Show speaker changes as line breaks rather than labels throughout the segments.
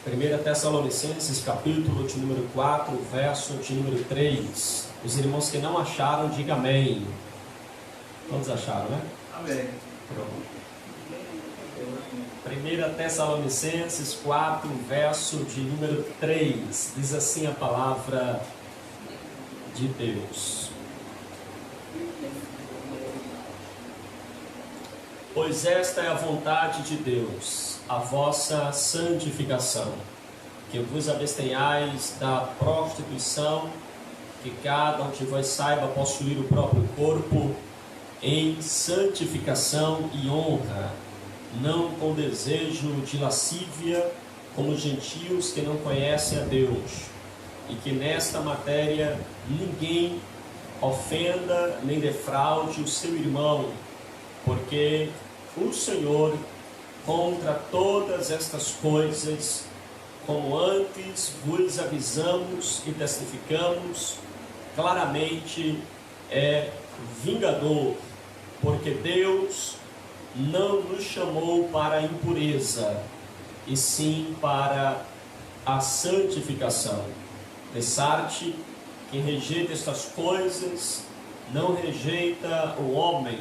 1 Tessalonicenses, capítulo de número 4, verso de número 3. Os irmãos que não acharam, diga amém. Todos acharam, né?
Amém.
Pronto. 1 Tessalonicenses 4, verso de número 3. Diz assim a palavra de Deus: Pois esta é a vontade de Deus, a vossa santificação, que vos abstenhais da prostituição, que cada um de vós saiba possuir o próprio corpo em santificação e honra, não com desejo de lascívia, como gentios que não conhecem a Deus, e que nesta matéria ninguém ofenda nem defraude o seu irmão, porque o Senhor, contra todas estas coisas, como antes vos avisamos e testificamos, claramente é vingador, porque Deus não nos chamou para a impureza, e sim para a santificação. Dessarte, quem rejeita estas coisas, não rejeita o homem,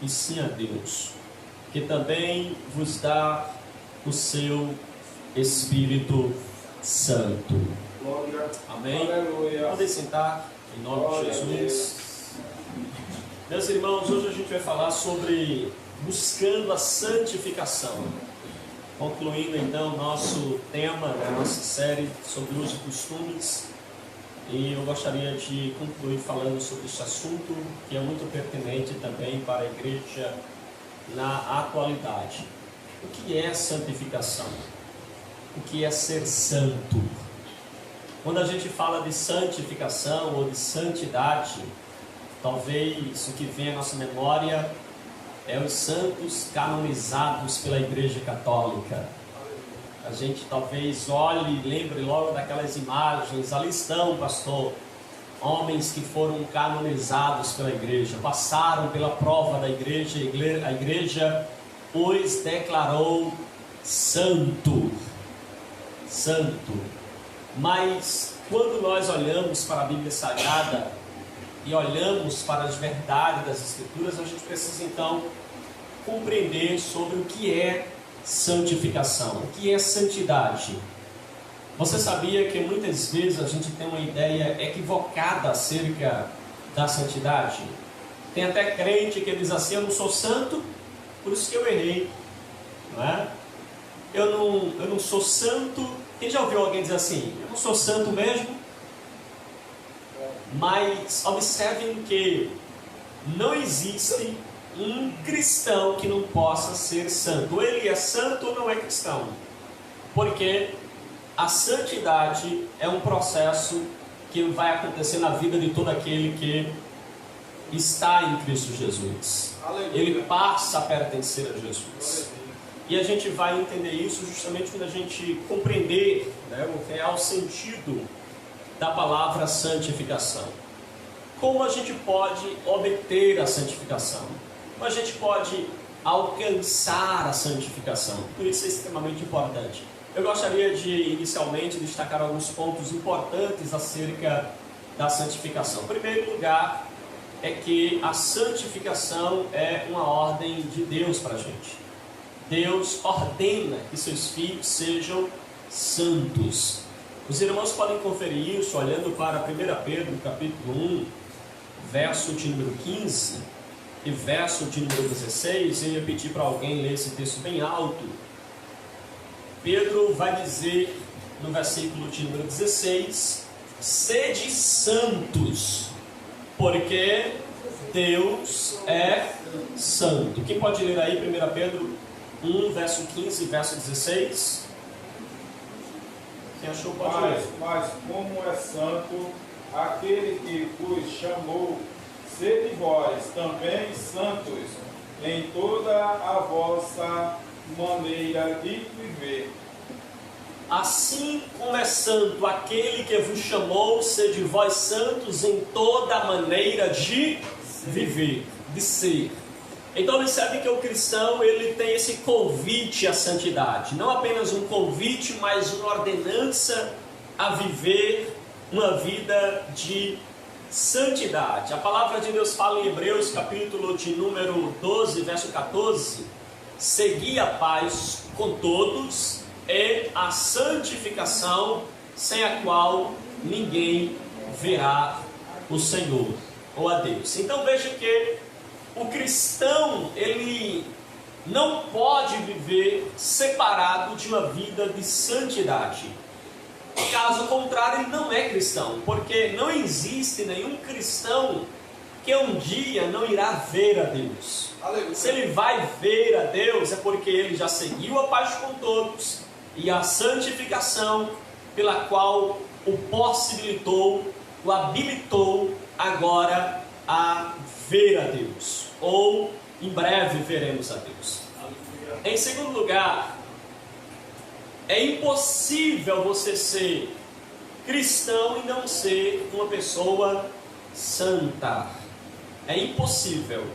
e sim a Deus, que também vos dá o seu Espírito Santo.
Glória.
Amém?
Aleluia.
Podem sentar, em nome
Glória
de
a
Jesus. Meus irmãos, hoje a gente vai falar sobre buscando a santificação. Concluindo então nosso tema da nossa série sobre uso e costumes. E eu gostaria de concluir falando sobre este assunto, que é muito pertinente também para a igreja na atualidade. O que é santificação? O que é ser santo? Quando a gente fala de santificação ou de santidade, talvez o que vem à nossa memória é os santos canonizados pela Igreja Católica. A gente talvez olhe e lembre logo daquelas imagens. Ali estão, pastor, homens que foram canonizados pela igreja, passaram pela prova da igreja, a igreja os declarou santo. Mas quando nós olhamos para a Bíblia Sagrada e olhamos para as verdades das Escrituras, a gente precisa então compreender sobre o que é santificação, o que é santidade. Você sabia que muitas vezes a gente tem uma ideia equivocada acerca da santidade? Tem até crente que diz assim: eu não sou santo, por isso que eu errei, não é? Eu não sou santo. Quem já ouviu alguém dizer assim? Eu não sou santo mesmo. Mas observem que não existe um cristão que não possa ser santo. Ou ele é santo ou não é cristão. Porque a santidade é um processo que vai acontecer na vida de todo aquele que está em Cristo Jesus.
Aleluia.
Ele passa a pertencer a Jesus. E a gente vai entender isso justamente quando a gente compreender, né, o real sentido da palavra santificação. Como a gente pode obter a santificação? Como a gente pode alcançar a santificação? Por isso é extremamente importante. Eu gostaria de inicialmente destacar alguns pontos importantes acerca da santificação. Em primeiro lugar, é que a santificação é uma ordem de Deus para a gente. Deus ordena que seus filhos sejam santos. Os irmãos podem conferir isso olhando para 1 Pedro, capítulo 1, verso de número 15 e verso de número 16. Eu ia pedir para alguém ler esse texto bem alto. Pedro vai dizer no versículo de número 16: sede santos, porque Deus é santo. Quem pode ler aí 1 Pedro 1, verso 15 e verso 16? Quem achou pode ler.
Mas como é santo aquele que vos chamou, sede vós também santos em toda a vossa maneira de viver.
Assim como é santo aquele que vos chamou, sede vós santos em toda a maneira de viver, de ser. Então observe que o cristão ele tem esse convite à santidade, não apenas um convite, mas uma ordenança a viver uma vida de santidade. A palavra de Deus fala em Hebreus, capítulo de número 12, verso 14: segui a paz com todos e a santificação, sem a qual ninguém verá o Senhor ou a Deus. Então veja que o cristão, ele não pode viver separado de uma vida de santidade. Caso contrário, ele não é cristão, porque não existe nenhum cristão que um dia não irá ver a Deus. Aleluia. Se ele vai ver a Deus, é porque ele já seguiu a paz com todos e a santificação, pela qual o possibilitou, o habilitou agora a ver a Deus, ou em breve veremos a Deus. Em segundo lugar, é impossível você ser cristão e não ser uma pessoa santa. É impossível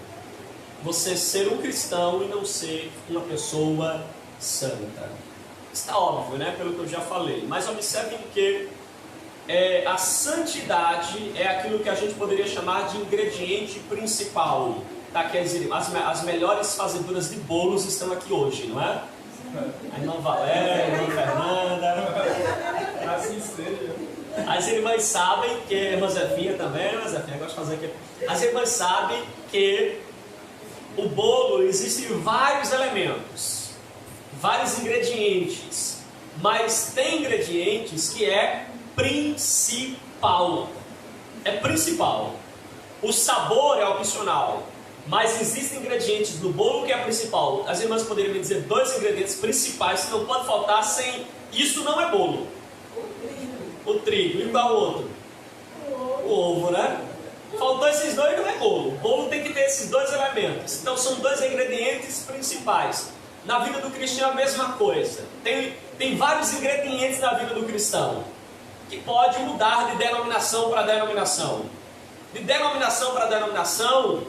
você ser um cristão e não ser uma pessoa santa. Está óbvio, né? Pelo que eu já falei. Mas observem que a santidade é aquilo que a gente poderia chamar de ingrediente principal. Tá aqui as melhores fazedoras de bolos estão aqui hoje, não é? A irmã Valéria, a irmã Fernanda.
Assim seja.
As irmãs sabem que, a irmã Zefinha também, a irmã Zefinha gosta de fazer aqui. As irmãs sabem que o bolo existem vários elementos, vários ingredientes, mas tem ingredientes que é principal. É principal. O sabor é opcional, mas existem ingredientes do bolo que é principal. As irmãs poderiam me dizer 2 ingredientes principais que não pode faltar, sem isso não é bolo. O trigo. E qual outro? O ovo, né? Faltou esses 2, não é bolo. O bolo tem que ter esses 2 elementos. Então são 2 ingredientes principais. Na vida do cristão é a mesma coisa. Tem vários ingredientes na vida do cristão, que pode mudar de denominação para denominação. De denominação para denominação,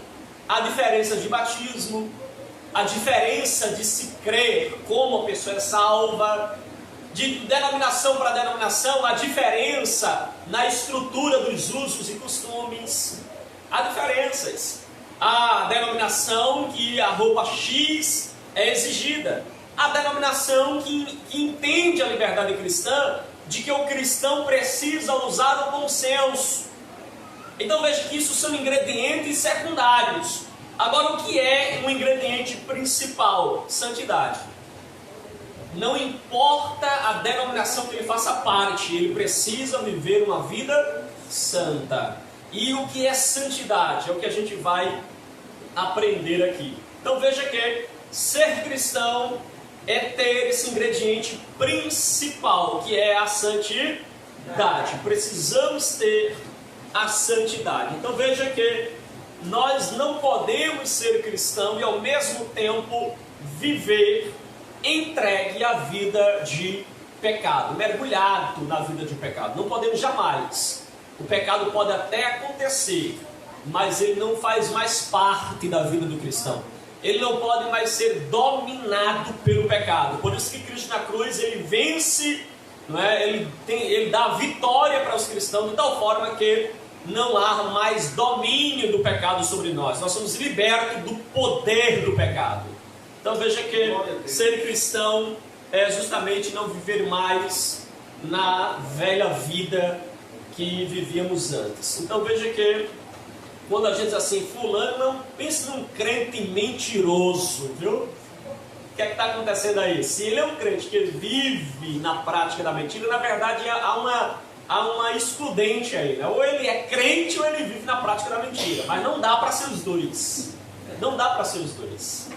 a diferença de batismo, a diferença de se crer como a pessoa é salva. De denominação para denominação, a diferença na estrutura dos usos e costumes. Há diferenças. Há denominação que a roupa X é exigida. Há denominação que entende a liberdade cristã, de que o cristão precisa usar o bom senso. Então veja que isso são ingredientes secundários. Agora, o que é um ingrediente principal? Santidade. Não importa a denominação que ele faça parte, ele precisa viver uma vida santa. E o que é santidade? É o que a gente vai aprender aqui. Então veja que ser cristão é ter esse ingrediente principal, que é a santidade. Precisamos ter a santidade. Então veja que nós não podemos ser cristão e ao mesmo tempo viver entregue à vida de pecado, mergulhado na vida de pecado. Não podemos jamais. O pecado pode até acontecer, mas ele não faz mais parte da vida do cristão. Ele não pode mais ser dominado pelo pecado. Por isso que Cristo na cruz, ele vence, não é? Ele dá vitória para os cristãos de tal forma que não há mais domínio do pecado sobre nós. Nós somos libertos do poder do pecado. Então veja que ser cristão é justamente não viver mais na velha vida que vivíamos antes. Então veja que quando a gente diz assim, fulano, não pense num crente mentiroso, viu? O que é que está acontecendo aí? Se ele é um crente que vive na prática da mentira, na verdade há uma excludente aí, né? Ou ele é crente ou ele vive na prática da mentira. Mas não dá para ser os dois. Não dá para ser os dois.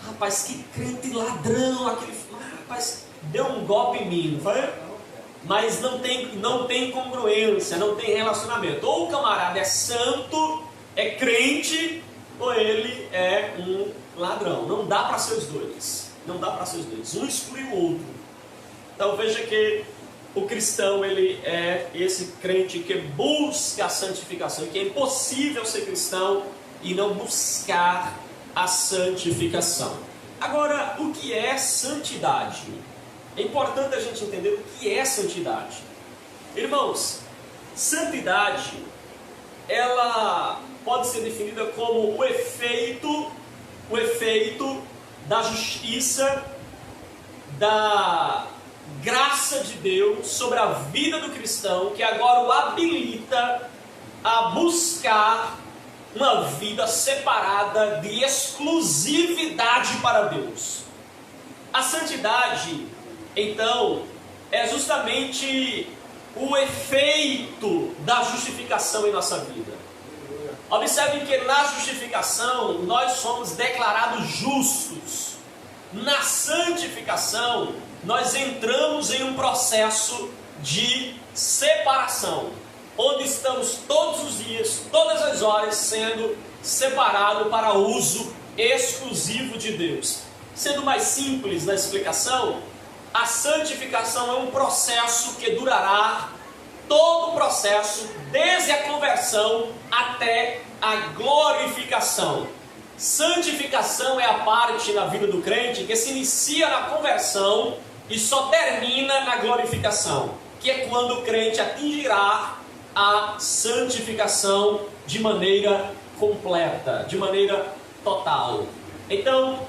Rapaz, que crente ladrão, rapaz, deu um golpe em mim, não foi? Mas não tem congruência, não tem relacionamento. Ou o camarada é santo, é crente, ou ele é um ladrão. Não dá para ser os dois. Não dá para ser os dois. Um exclui o outro. Então veja que o cristão, ele é esse crente que busca a santificação, que é impossível ser cristão e não buscar a santificação. Agora, o que é santidade? É importante a gente entender o que é santidade. Irmãos, santidade, ela pode ser definida como o efeito da justiça, da graça de Deus sobre a vida do cristão, que agora o habilita a buscar uma vida separada de exclusividade para Deus. A santidade, então, é justamente o efeito da justificação em nossa vida. Observem que na justificação nós somos declarados justos. Na santificação nós entramos em um processo de separação, onde estamos todos os dias, todas as horas, sendo separados para uso exclusivo de Deus. Sendo mais simples na explicação, a santificação é um processo que durará todo o processo, desde a conversão até a glorificação. Santificação é a parte na vida do crente que se inicia na conversão e só termina na glorificação, que é quando o crente atingirá a santificação de maneira completa, de maneira total. Então,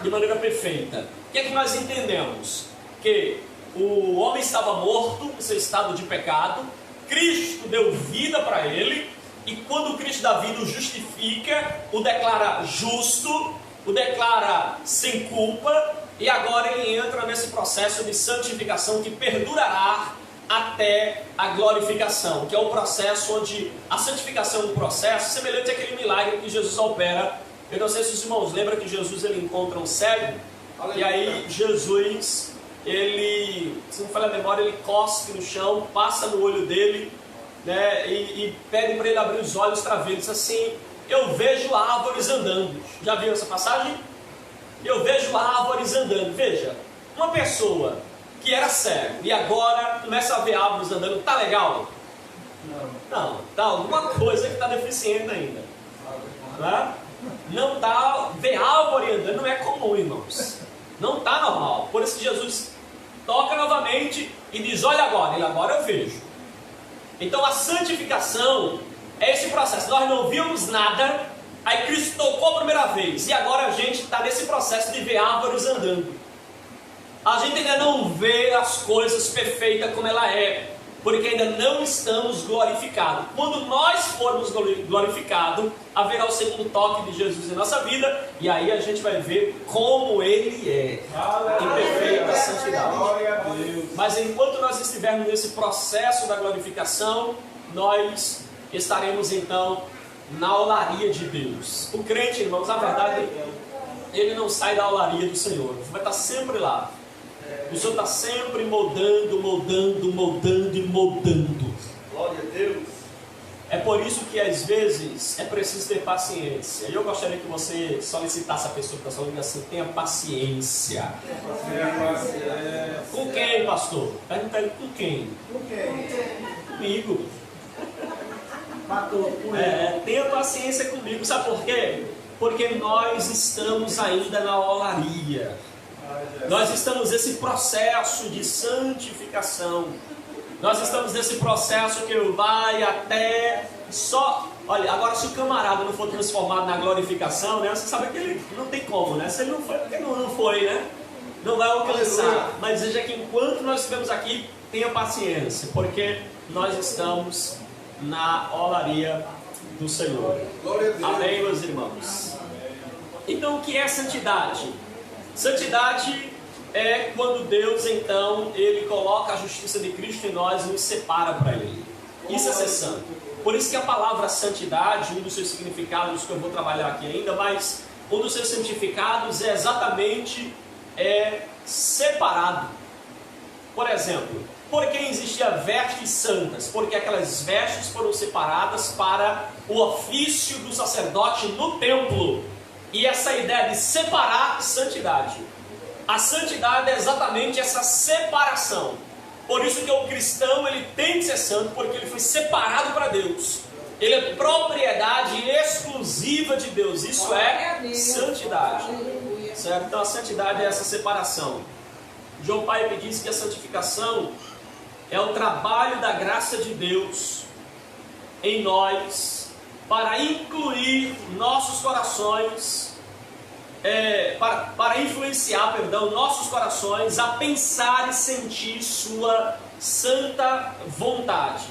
de maneira perfeita. O que é que nós entendemos? Que o homem estava morto no seu estado de pecado, Cristo deu vida para ele, e quando Cristo dá vida o justifica, o declara justo, o declara sem culpa, e agora ele entra nesse processo de santificação que perdurará até a glorificação, que é o processo onde a santificação é um processo semelhante àquele milagre que Jesus opera. Eu não sei se os irmãos lembram que Jesus ele encontra um cego, e aí Jesus, ele, se não falha a memória, ele cospe no chão, passa no olho dele, né, e pede para ele abrir os olhos para ver. Ele diz assim: eu vejo árvores andando. Já viu essa passagem? Eu vejo árvores andando. Veja, uma pessoa que era cego e agora começa a ver árvores andando, tá legal? Não, tá alguma coisa que está deficiente ainda, né? Não tá, ver árvore andando não é comum, irmãos, não tá normal. Por isso que Jesus toca novamente e diz: olha agora. Ele: agora eu vejo. Então a santificação é esse processo. Nós não víamos nada, aí Cristo tocou a primeira vez, e agora a gente está nesse processo de ver árvores andando. A gente ainda não vê as coisas perfeitas como ela é, porque ainda não estamos glorificados. Quando nós formos glorificados, haverá o segundo toque de Jesus em nossa vida, e aí a gente vai ver como Ele é, em perfeita santidade. Mas enquanto nós estivermos nesse processo da glorificação, nós estaremos então na olaria de Deus. O crente, irmãos, na verdade, ele não sai da olaria do Senhor, vai estar sempre lá. O Senhor está sempre moldando.
Glória a Deus.
É por isso que às vezes é preciso ter paciência. Eu gostaria que você solicitasse a pessoa que está falando assim: tenha paciência. Com quem, pastor? Pergunta ele: com quem? Comigo. Tenha paciência comigo. Sabe por quê? Porque nós estamos ainda na olaria. Nós estamos nesse processo de santificação. Nós estamos nesse processo que vai até só... Olha, agora se o camarada não for transformado na glorificação, né? Você sabe que ele não tem como, né? Se ele não foi, porque não foi, né? Não vai alcançar. Mas veja que enquanto nós estivermos aqui, tenha paciência, porque nós estamos na olaria do Senhor. Amém, meus irmãos? Então, o que é santidade? Santidade é quando Deus, então, Ele coloca a justiça de Cristo em nós e nos separa para Ele. Isso é ser santo. Por isso que a palavra santidade, um dos seus significados, que eu vou trabalhar aqui ainda, mas um dos seus significados é exatamente separado. Por exemplo, por que existia vestes santas? Porque aquelas vestes foram separadas para o ofício do sacerdote no templo. E essa ideia de separar santidade. A santidade é exatamente essa separação. Por isso que o cristão ele tem que ser santo, porque ele foi separado para Deus. Ele é propriedade exclusiva de Deus. Isso é santidade. Certo? Então a santidade é essa separação. John Piper diz que a santificação é o trabalho da graça de Deus em nós para incluir nossos corações, para influenciar, nossos corações a pensar e sentir sua santa vontade.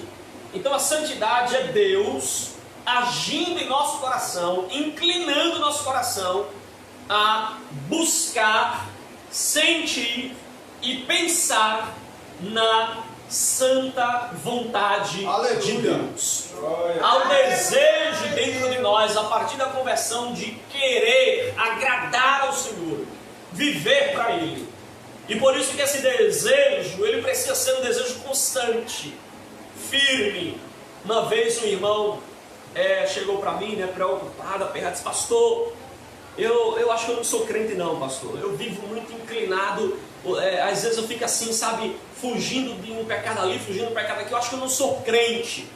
Então a santidade é Deus agindo em nosso coração, inclinando nosso coração a buscar, sentir e pensar na santa vontade de Deus. Há um desejo dentro de nós, a partir da conversão, de querer agradar ao Senhor, viver para Ele. E por isso que esse desejo, ele precisa ser um desejo constante, firme. Uma vez um irmão chegou para mim, preocupado, aperrado, disse: pastor, eu acho que eu não sou crente não, pastor. Eu vivo muito inclinado, às vezes eu fico assim, sabe, fugindo de um pecado ali, fugindo de um pecado aqui. Eu acho que eu não sou crente.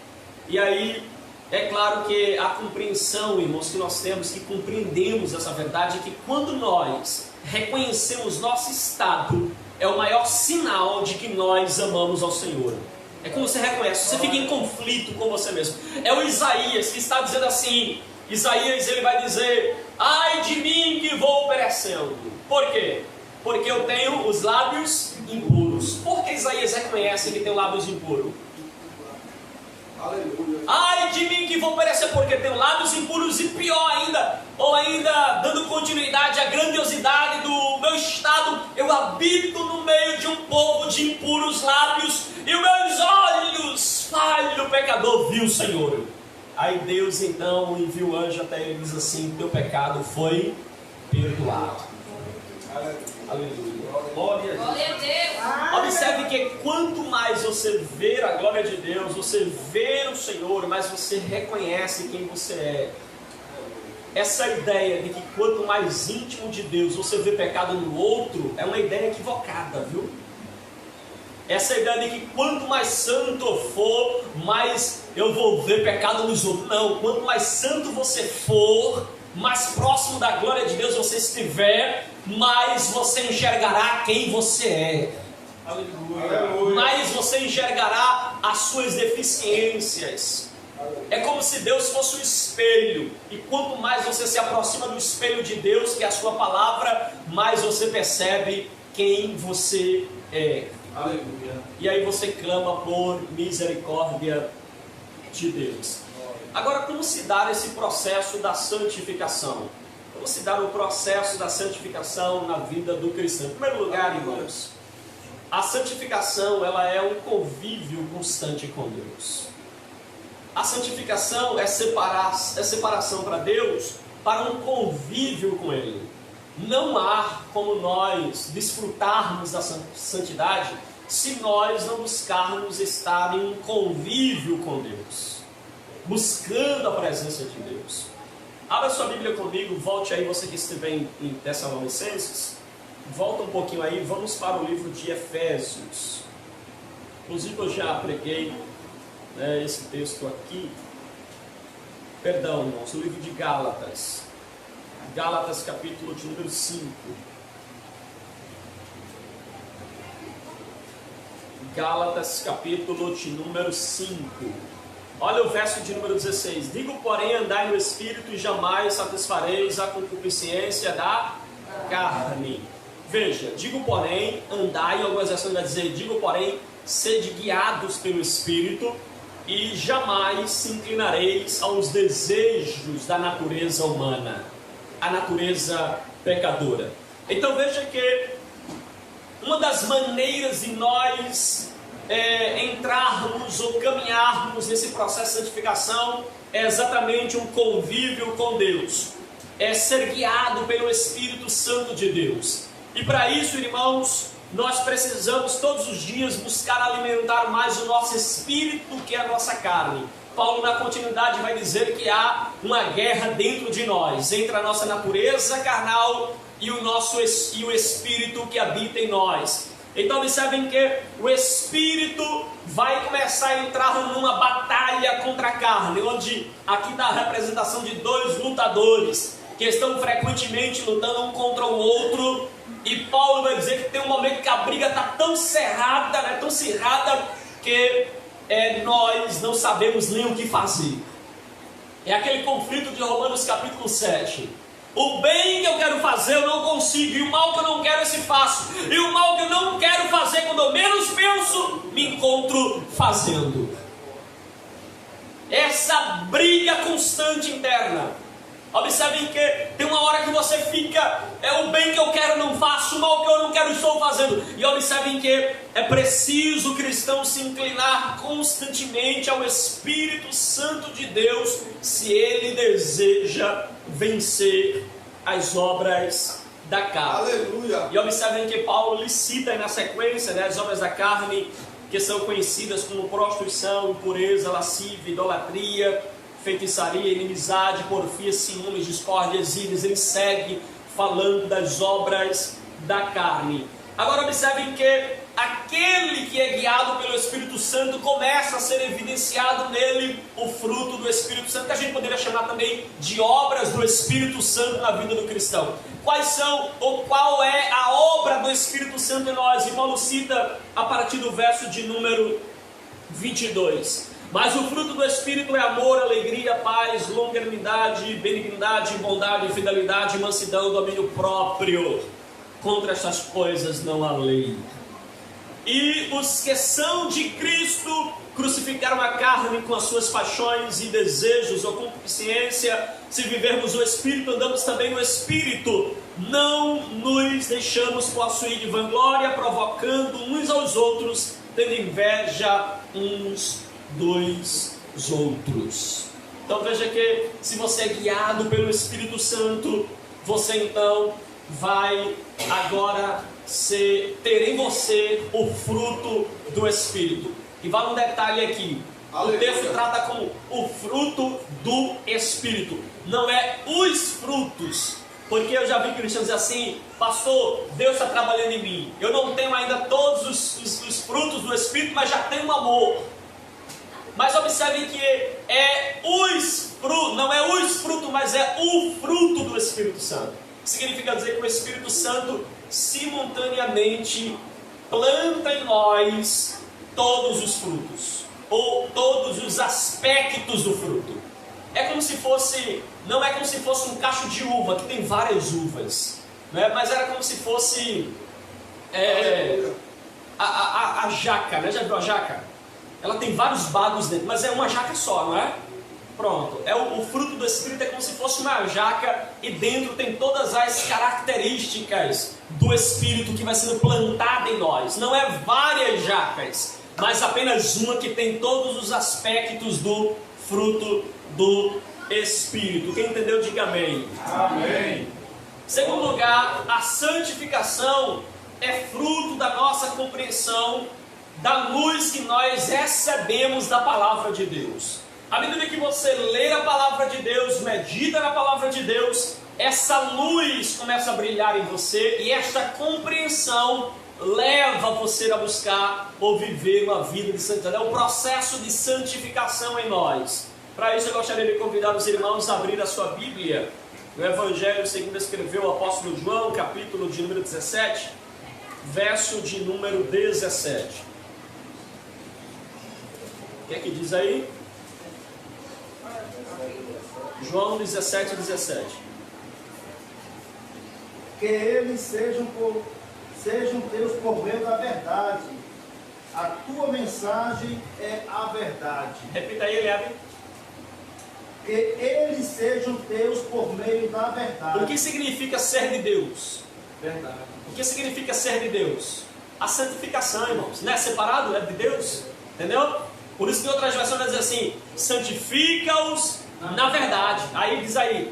E aí, é claro que a compreensão, irmãos, que nós temos, que compreendemos essa verdade, é que quando nós reconhecemos nosso estado, é o maior sinal de que nós amamos ao Senhor. É como você reconhece, você fica em conflito com você mesmo. É o Isaías que está dizendo assim, Isaías, ele vai dizer: ai de mim que vou perecendo. Por quê? Porque eu tenho os lábios impuros. Por que Isaías reconhece que tem lábios impuros? Aleluia. Ai de mim que vou perecer, porque tenho lábios impuros. E pior ainda, ou ainda dando continuidade à grandiosidade do meu estado, eu habito no meio de um povo de impuros lábios, e os meus olhos, falho pecador, viu o Senhor. Aí Deus então envia o anjo até ele e diz assim: teu pecado foi perdoado. Aleluia. Glória a Deus. Observe que quanto mais você ver a glória de Deus, você vê o Senhor, mais você reconhece quem você é. Essa ideia de que quanto mais íntimo de Deus você vê pecado no outro é uma ideia equivocada, viu? Essa ideia de que quanto mais santo eu for, mais eu vou ver pecado nos outros. Não, quanto mais santo você for, mais próximo da glória de Deus você estiver, mais você enxergará quem você é. Aleluia. Mais você enxergará as suas deficiências. É como se Deus fosse um espelho, e quanto mais você se aproxima do espelho de Deus, que é a sua palavra, mais você percebe quem você é. Aleluia. E aí você clama por misericórdia de Deus. Agora, como se dá esse processo da santificação? Como se dá o processo da santificação na vida do cristão? Em primeiro lugar, irmãos, a santificação, ela é um convívio constante com Deus. A santificação é separação para Deus, para um convívio com Ele. Não há como nós desfrutarmos da santidade se nós não buscarmos estar em um convívio com Deus, buscando a presença de Deus. Abra sua Bíblia comigo, volte aí, você que estiver em Tessalonicenses, volta um pouquinho aí, vamos para o livro de Efésios. Inclusive eu já preguei esse texto aqui, perdão, irmãos, o livro de Gálatas. Gálatas capítulo de número 5. Gálatas capítulo de número 5. Olha o verso de número 16. Digo, porém, andai no Espírito e jamais satisfareis a concupiscência da carne. Veja, digo, porém, andai, algumas versões vai dizer, digo, porém, sede guiados pelo Espírito e jamais se inclinareis aos desejos da natureza humana, a natureza pecadora. Então veja que uma das maneiras de nós entrarmos ou caminharmos nesse processo de santificação é exatamente um convívio com Deus, é ser guiado pelo Espírito Santo de Deus. E para isso, irmãos, nós precisamos todos os dias buscar alimentar mais o nosso espírito que a nossa carne. Paulo, na continuidade, vai dizer que há uma guerra dentro de nós, entre a nossa natureza carnal e o espírito que habita em nós. Então observem que o espírito vai começar a entrar numa batalha contra a carne, onde aqui está a representação de dois lutadores que estão frequentemente lutando um contra o outro, e Paulo vai dizer que tem um momento que a briga está tão cerrada, né, tão cerrada, que nós não sabemos nem o que fazer. É aquele conflito de Romanos capítulo 7. O bem que eu quero fazer eu não consigo, e o mal que eu não quero esse faço, e o mal que eu não quero fazer, quando eu menos penso, me encontro fazendo. Essa briga constante interna. Observem que tem uma hora que você fica, o bem que eu quero não faço, o mal que eu não quero estou fazendo. E observem que é preciso o cristão se inclinar constantemente ao Espírito Santo de Deus, se ele deseja vencer as obras da carne.
Aleluia!
E observem que Paulo lhe cita aí na sequência, né, as obras da carne, que são conhecidas como prostituição, impureza, lascívia, idolatria, feitiçaria, inimizade, porfia, ciúmes, discórdias, írias. Ele segue falando das obras da carne. Agora observem que aquele que é guiado pelo Espírito Santo, começa a ser evidenciado nele o fruto do Espírito Santo, que a gente poderia chamar também de obras do Espírito Santo na vida do cristão. Quais são, ou qual é a obra do Espírito Santo em nós? E Paulo cita a partir do verso de número 22. Mas o fruto do Espírito é amor, alegria, paz, longanimidade, benignidade, bondade, fidelidade, mansidão, domínio próprio. Contra estas coisas não há lei. E os que são de Cristo crucificaram a carne com as suas paixões e desejos ou concupiscência. Se vivermos o Espírito, andamos também no Espírito. Não nos deixamos possuir de vanglória, provocando uns aos outros, tendo inveja uns dos outros. Então veja que se você é guiado pelo Espírito Santo, você então vai agora ter em você o fruto do Espírito. E vale um detalhe aqui. O texto trata como o fruto do Espírito, não é os frutos. Porque eu já vi cristãos dizer assim: pastor, Deus está trabalhando em mim, eu não tenho ainda todos os frutos do Espírito, mas já tenho um amor. Mas observem que não é os frutos, mas é o fruto do Espírito Santo. Significa dizer que o Espírito Santo simultaneamente planta em nós todos os frutos, ou todos os aspectos do fruto. É como se fosse, não é como se fosse um cacho de uva, que tem várias uvas, né? Mas era como se fosse a jaca, né? Já viu a jaca? Ela tem vários bagos dentro, mas é uma jaca só, não é? Pronto, o fruto do Espírito é como se fosse uma jaca, e dentro tem todas as características do Espírito que vai sendo plantada em nós. Não é várias jacas, mas apenas uma que tem todos os aspectos do fruto do Espírito. Quem entendeu, diga amém.
Amém.
Segundo lugar, a santificação é fruto da nossa compreensão da luz que nós recebemos da palavra de Deus. À medida que você lê a palavra de Deus, medita na palavra de Deus, essa luz começa a brilhar em você, e esta compreensão leva você a buscar ou viver uma vida de santidade. É o processo de santificação em nós. Para isso eu gostaria de convidar os irmãos a abrir a sua Bíblia no Evangelho segundo escreveu o apóstolo João, capítulo de número 17, verso de número 17. O que é que diz aí? João 17, 17.
Que eles sejam teus por meio da verdade. A tua mensagem é a verdade.
Repita aí, Eliabe.
Que eles sejam teus por meio da verdade.
O que significa ser de Deus?
Verdade.
O que significa ser de Deus? A santificação, irmãos. Não é separado? É de Deus? Entendeu? Por isso que outras versões dizem assim: santifica-os na verdade. Aí diz aí,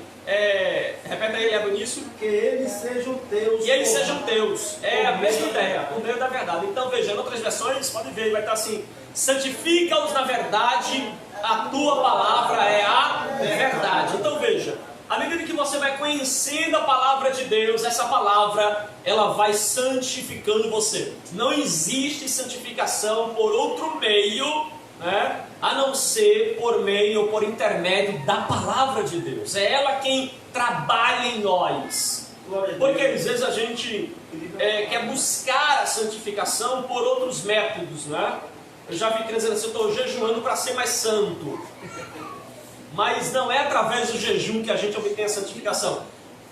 repete aí, Eliabe, nisso.
Que eles sejam teus.
Que eles sejam teus. É a mesma ideia, por meio da verdade. Então veja, em outras versões, pode ver, vai estar assim: santifica-os na verdade, a tua palavra é a verdade. Então veja, À medida que você vai conhecendo a palavra de Deus, essa palavra, ela vai santificando você. Não existe santificação por outro meio, né, a não ser por meio ou por intermédio da palavra de Deus. É ela quem trabalha em nós. Porque às vezes a gente quer buscar a santificação por outros métodos, né? Eu já vi crianças dizendo assim, eu estou jejuando para ser mais santo. Mas não é através do jejum que a gente obtém a santificação.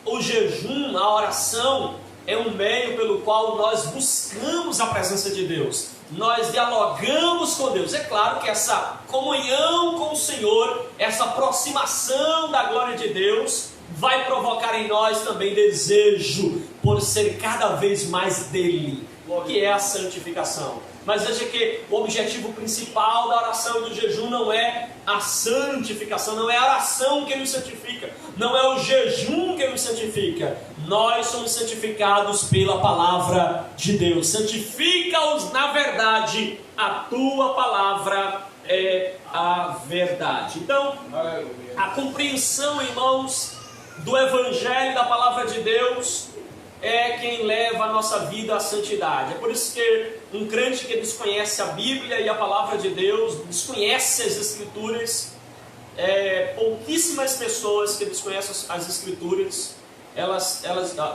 O jejum, a oração, é um meio pelo qual nós buscamos a presença de Deus. Nós dialogamos com Deus. É claro que essa comunhão com o Senhor, essa aproximação da glória de Deus, vai provocar em nós também desejo por ser cada vez mais dele, que é a santificação. Mas veja que o objetivo principal da oração e do jejum não é a santificação, não é a oração que nos santifica, não é o jejum que nos santifica. Nós somos santificados pela palavra de Deus. Santifica-os na verdade, a tua palavra é a verdade. Então, a compreensão, irmãos, do evangelho da palavra de Deus é quem leva a nossa vida à santidade. É por isso que um crente que desconhece a Bíblia e a palavra de Deus, desconhece as Escrituras, pouquíssimas pessoas que desconhecem as Escrituras,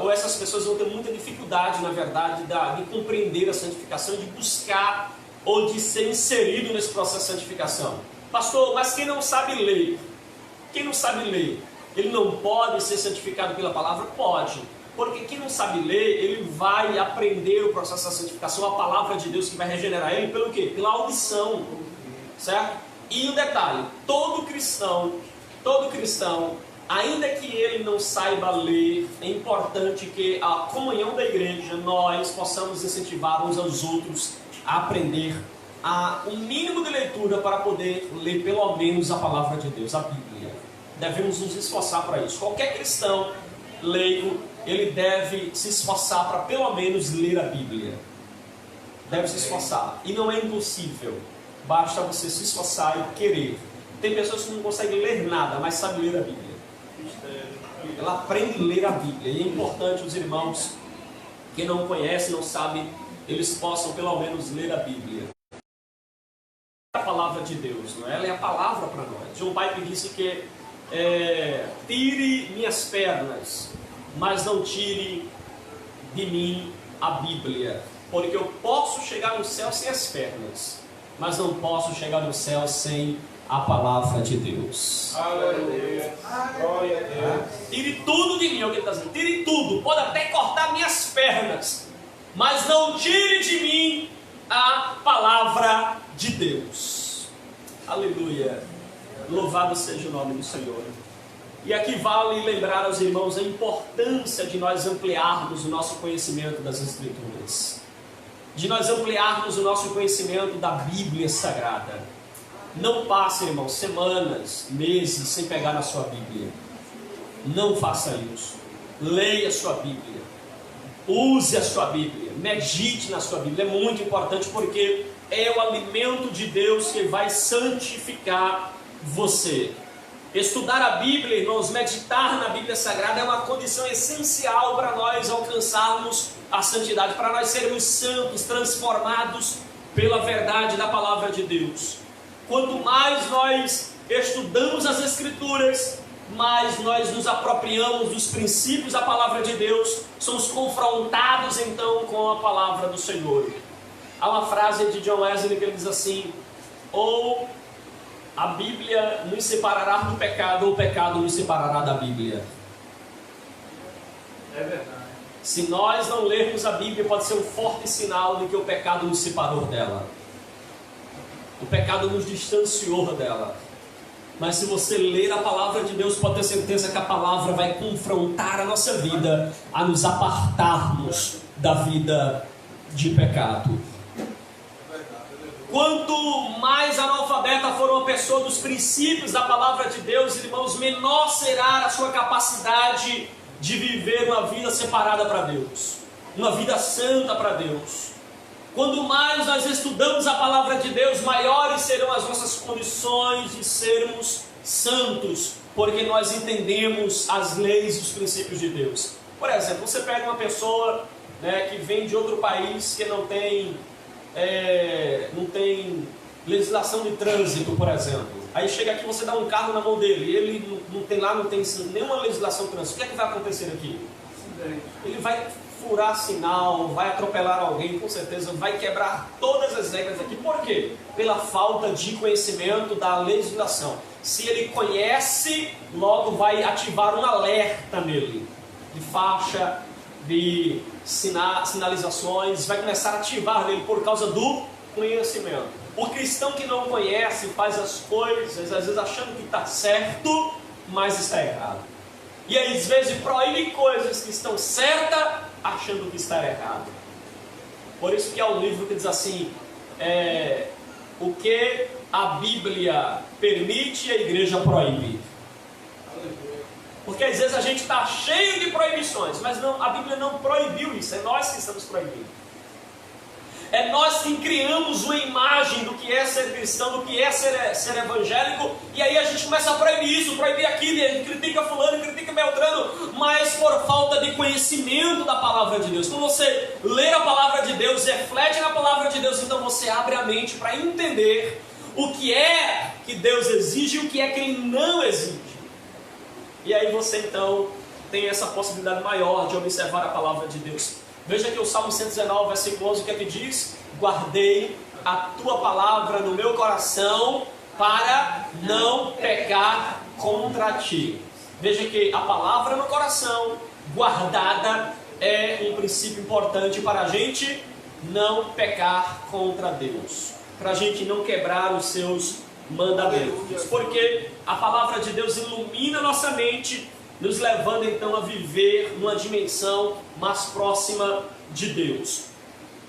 ou essas pessoas vão ter muita dificuldade, na verdade, de compreender a santificação, de buscar ou de ser inserido nesse processo de santificação. Pastor, mas quem não sabe ler? Quem não sabe ler, ele não pode ser santificado pela palavra? Pode. Porque quem não sabe ler, ele vai aprender o processo da santificação, a palavra de Deus que vai regenerar ele, pelo quê? Pela audição, certo? E um detalhe, todo cristão, ainda que ele não saiba ler, é importante que a comunhão da igreja, nós possamos incentivar uns aos outros a aprender um mínimo de leitura para poder ler pelo menos a palavra de Deus, a Bíblia. Devemos nos esforçar para isso. Qualquer cristão leigo, ele deve se esforçar para pelo menos ler a Bíblia. Deve se esforçar. E não é impossível. Basta você se esforçar e querer. Tem pessoas que não conseguem ler nada, mas sabem ler a Bíblia. Ela aprende a ler a Bíblia. E é importante os irmãos que não conhecem, não sabem, eles possam pelo menos ler a Bíblia. A palavra de Deus, não é? Ela é a palavra para nós. John Piper disse que tire minhas pernas, mas não tire de mim a Bíblia, porque eu posso chegar no céu sem as pernas, mas não posso chegar no céu sem a palavra de Deus.
Aleluia. Glória a Deus.
Tire tudo de mim, é o que ele está dizendo. Tire tudo, pode até cortar minhas pernas, mas não tire de mim a palavra de Deus. Aleluia. Louvado seja o nome do Senhor. E aqui vale lembrar aos irmãos a importância de nós ampliarmos o nosso conhecimento das Escrituras, de nós ampliarmos o nosso conhecimento da Bíblia Sagrada. Não passe, irmão, semanas, meses sem pegar na sua Bíblia. Não faça isso. Leia a sua Bíblia, use a sua Bíblia, medite na sua Bíblia. É muito importante porque é o alimento de Deus que vai santificar você. Estudar a Bíblia, irmãos, meditar na Bíblia Sagrada é uma condição essencial para nós alcançarmos a santidade, para nós sermos santos, transformados pela verdade da palavra de Deus. Quanto mais nós estudamos as Escrituras, mais nós nos apropriamos dos princípios da palavra de Deus, somos confrontados então com a palavra do Senhor. Há uma frase de John Wesley que ele diz assim: ou a Bíblia nos separará do pecado, ou o pecado nos separará da Bíblia.
É verdade.
Se nós não lermos a Bíblia, pode ser um forte sinal de que o pecado nos separou dela. O pecado nos distanciou dela. Mas se você ler a palavra de Deus, pode ter certeza que a palavra vai confrontar a nossa vida a nos apartarmos da vida de pecado. Quanto mais analfabeta for uma pessoa dos princípios da palavra de Deus, irmãos, menor será a sua capacidade de viver uma vida separada para Deus, uma vida santa para Deus. Quanto mais nós estudamos a palavra de Deus, maiores serão as nossas condições de sermos santos, porque nós entendemos as leis e os princípios de Deus. Por exemplo, você pega uma pessoa, né, que vem de outro país que não tem legislação de trânsito, por exemplo. Aí chega aqui, você dá um carro na mão dele, e ele não tem nenhuma legislação de trânsito. O que é que vai acontecer aqui? Ele vai furar sinal, vai atropelar alguém, com certeza, vai quebrar todas as regras aqui. Por quê? Pela falta de conhecimento da legislação. Se ele conhece, logo vai ativar um alerta nele, de faixa, de sinalizações, vai começar a ativar nele por causa do conhecimento. O cristão que não conhece faz as coisas, às vezes achando que está certo, mas está errado. E aí, às vezes, proíbe coisas que estão certas, achando que está errado. Por isso que há um livro que diz assim, o que a Bíblia permite, a igreja proíbe. Porque às vezes a gente está cheio de proibições, mas não, a Bíblia não proibiu isso, é nós que estamos proibindo. É nós que criamos uma imagem do que é ser cristão, do que é ser evangélico, e aí a gente começa a proibir isso, proibir aquilo, e a gente critica fulano, critica Beltrano, mas por falta de conhecimento da palavra de Deus. Quando você lê a palavra de Deus, reflete na palavra de Deus, então você abre a mente para entender o que é que Deus exige e o que é que Ele não exige. E aí você então tem essa possibilidade maior de observar a palavra de Deus. Veja que o Salmo 119, versículo 11, o que é que diz? Guardei a tua palavra no meu coração para não pecar contra ti. Veja que a palavra no coração, guardada, é um princípio importante para a gente não pecar contra Deus, para a gente não quebrar os seus mandamentos, porque a palavra de Deus ilumina nossa mente, nos levando então a viver numa dimensão mais próxima de Deus.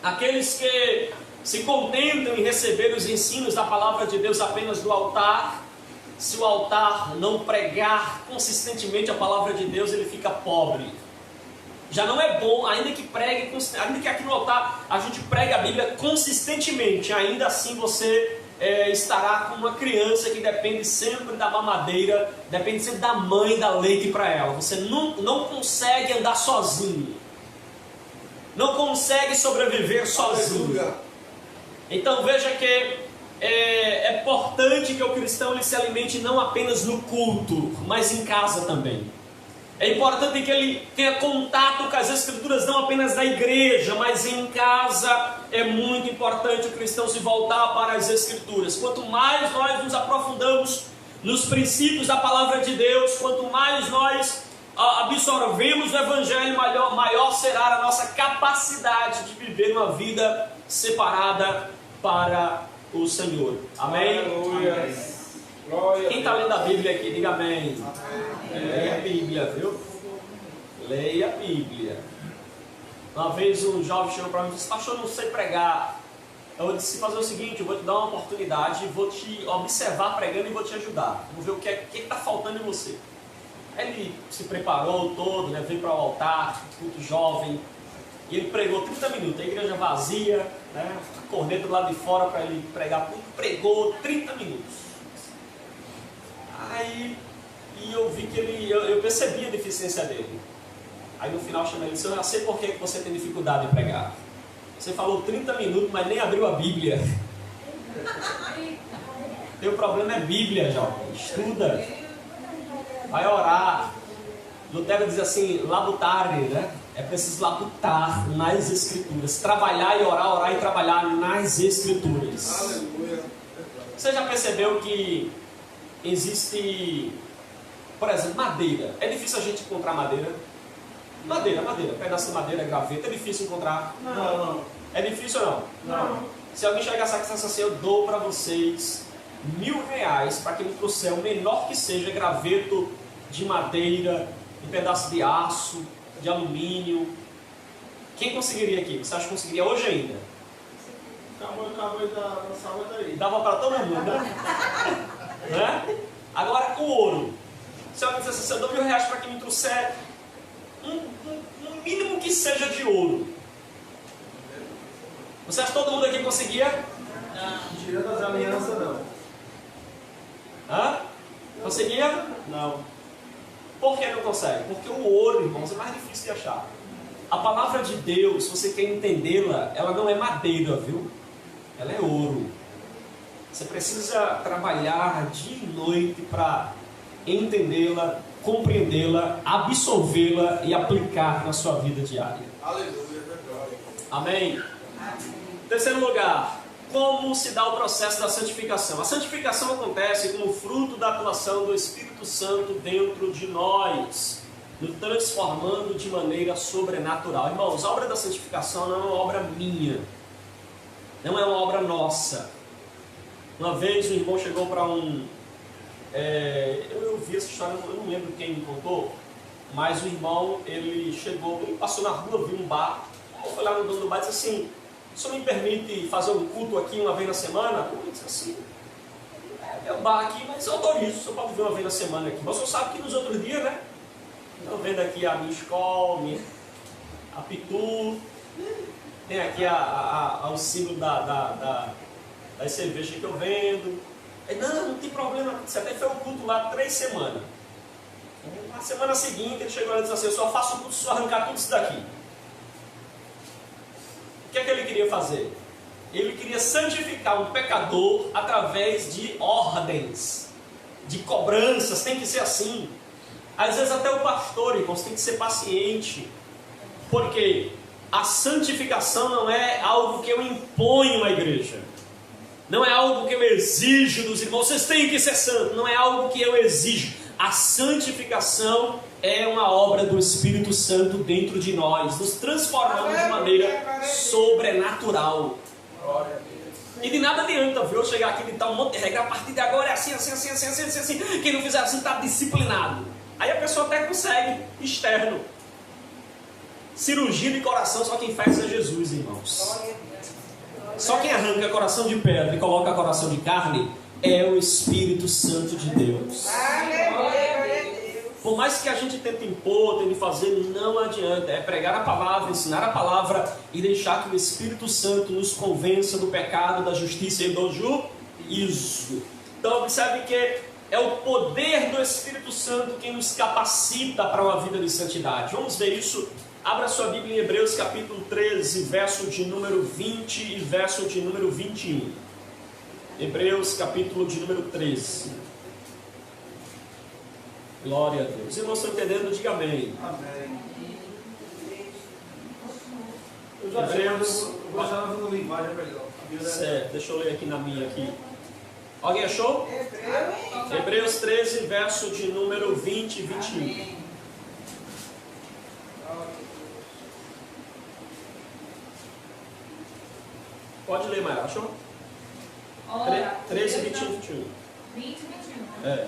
Aqueles que se contentam em receber os ensinos da palavra de Deus apenas do altar, se o altar não pregar consistentemente a palavra de Deus, ele fica pobre. Já não é bom, ainda que pregue, ainda que aqui no altar a gente pregue a Bíblia consistentemente, ainda assim você estará com uma criança que depende sempre da mamadeira, depende sempre da mãe dar leite para ela. Você não consegue andar sozinho, não consegue sobreviver sozinho. Então veja que é importante que o cristão ele se alimente não apenas no culto, mas em casa também. É importante que ele tenha contato com as Escrituras, não apenas na igreja, mas em casa. É muito importante o cristão se voltar para as Escrituras. Quanto mais nós nos aprofundamos nos princípios da palavra de Deus, quanto mais nós absorvemos o Evangelho, maior será a nossa capacidade de viver uma vida separada para o Senhor. Amém?
Aleluia.
Quem está lendo a Bíblia aqui, diga amém. Leia a Bíblia, viu? Leia a Bíblia. Uma vez um jovem chegou para mim e disse: pastor, eu não sei pregar. Eu disse: fazer o seguinte, eu vou te dar uma oportunidade, vou te observar pregando e vou te ajudar. Vou ver o que está faltando em você. Aí ele se preparou todo, né, veio para o altar, culto jovem, e ele pregou 30 minutos, a igreja vazia, né, a corneta do lado de fora para ele pregar, pregou 30 minutos. Aí eu vi que eu percebi a deficiência dele. Aí no final chamei ele e disse: eu já sei por que você tem dificuldade em pregar. Você falou 30 minutos, mas nem abriu a Bíblia. Teu problema é Bíblia, jovem. Estuda. Vai orar. Lutero diz assim, labutare, né? É preciso labutar nas Escrituras. Trabalhar e orar, orar e trabalhar nas Escrituras.
Aleluia.
Você já percebeu que existe, por exemplo, madeira? É difícil a gente encontrar madeira? Madeira, pedaço de madeira, graveta, é difícil encontrar?
Não.
É difícil ou não?
Não.
Se alguém chegasse aqui e dissesse assim: eu dou para vocês R$1.000 para que me trouxer o menor que seja graveto de madeira, um pedaço de aço, de alumínio, quem conseguiria aqui? Você acha que conseguiria hoje ainda?
Acabou da sábado aí.
Dava para todo mundo, né? Agora o ouro. Se alguém dissesse assim: eu dou R$1.000 para que me trouxer um mínimo que seja de ouro, você acha que todo mundo aqui conseguia?
Tirando as alianças, não.
Hã? Conseguia? Não. Por que não consegue? Porque o ouro, irmãos, é mais difícil de achar. A palavra de Deus, se você quer entendê-la, ela não é madeira, viu? Ela é ouro. Você precisa trabalhar dia e noite para entendê-la, compreendê-la, absorvê-la e aplicar na sua vida diária.
Aleluia, glória.
Amém? Terceiro lugar, como se dá o processo da santificação? A santificação acontece como fruto da atuação do Espírito Santo dentro de nós, nos transformando de maneira sobrenatural. Irmãos, a obra da santificação não é uma obra minha, não é uma obra nossa. Uma vez um irmão chegou para eu vi essa história, eu não lembro quem me contou, mas o irmão, ele chegou, ele passou na rua, viu um bar, foi lá no dono do bar e disse assim: o senhor me permite fazer um culto aqui uma vez na semana? Ele disse assim: é um bar aqui, mas eu autorizo, o senhor pode vir uma vez na semana aqui. Mas o senhor sabe que nos outros dias, né? Estou vendo aqui a minha escola, a Pitu, tem aqui o símbolo das cervejas que eu vendo. Aí, não tem problema, você até foi o culto lá 3 semanas. Na semana seguinte ele chegou lá e disse assim: eu só faço o culto se eu arrancar tudo isso daqui. O que é que ele queria fazer? Ele queria santificar um pecador através de ordens, de cobranças. Tem que ser assim. Às vezes até o pastor, irmãos, tem que ser paciente, porque a santificação não é algo que eu imponho à igreja, não é algo que eu exijo dos irmãos, vocês têm que ser santos, não é algo que eu exijo. A santificação é uma obra do Espírito Santo dentro de nós, nos transformando de maneira sobrenatural. E de nada adianta, viu, eu chegar aqui e ditar um monte de regra: a partir de agora é assim, assim, assim, assim, assim, assim. Quem não fizer assim está disciplinado. Aí a pessoa até consegue, externo. Cirurgia de coração, só quem faz é Jesus, irmãos. Só quem arranca coração de pedra e coloca coração de carne é o Espírito Santo de Deus. Por mais que a gente tente impor, tente fazer, não adianta. É pregar a palavra, ensinar a palavra e deixar que o Espírito Santo nos convença do pecado, da justiça e do juízo. Então observe que é o poder do Espírito Santo quem nos capacita para uma vida de santidade. Vamos ver isso. Abra sua Bíblia em Hebreus capítulo 13, verso de número 20 e verso de número 21. Hebreus capítulo de número 13. Glória a Deus. Irmãos, estão entendendo? Diga amém.
Amém.
Hebreus.
Vou já na linguagem melhor.
Certo, deixa eu ler aqui na minha aqui. Alguém achou? Hebreus 13, verso de número 20 e 21. Pode ler, Maia, achou? 13, 20 e 21.
20 e 21.
É.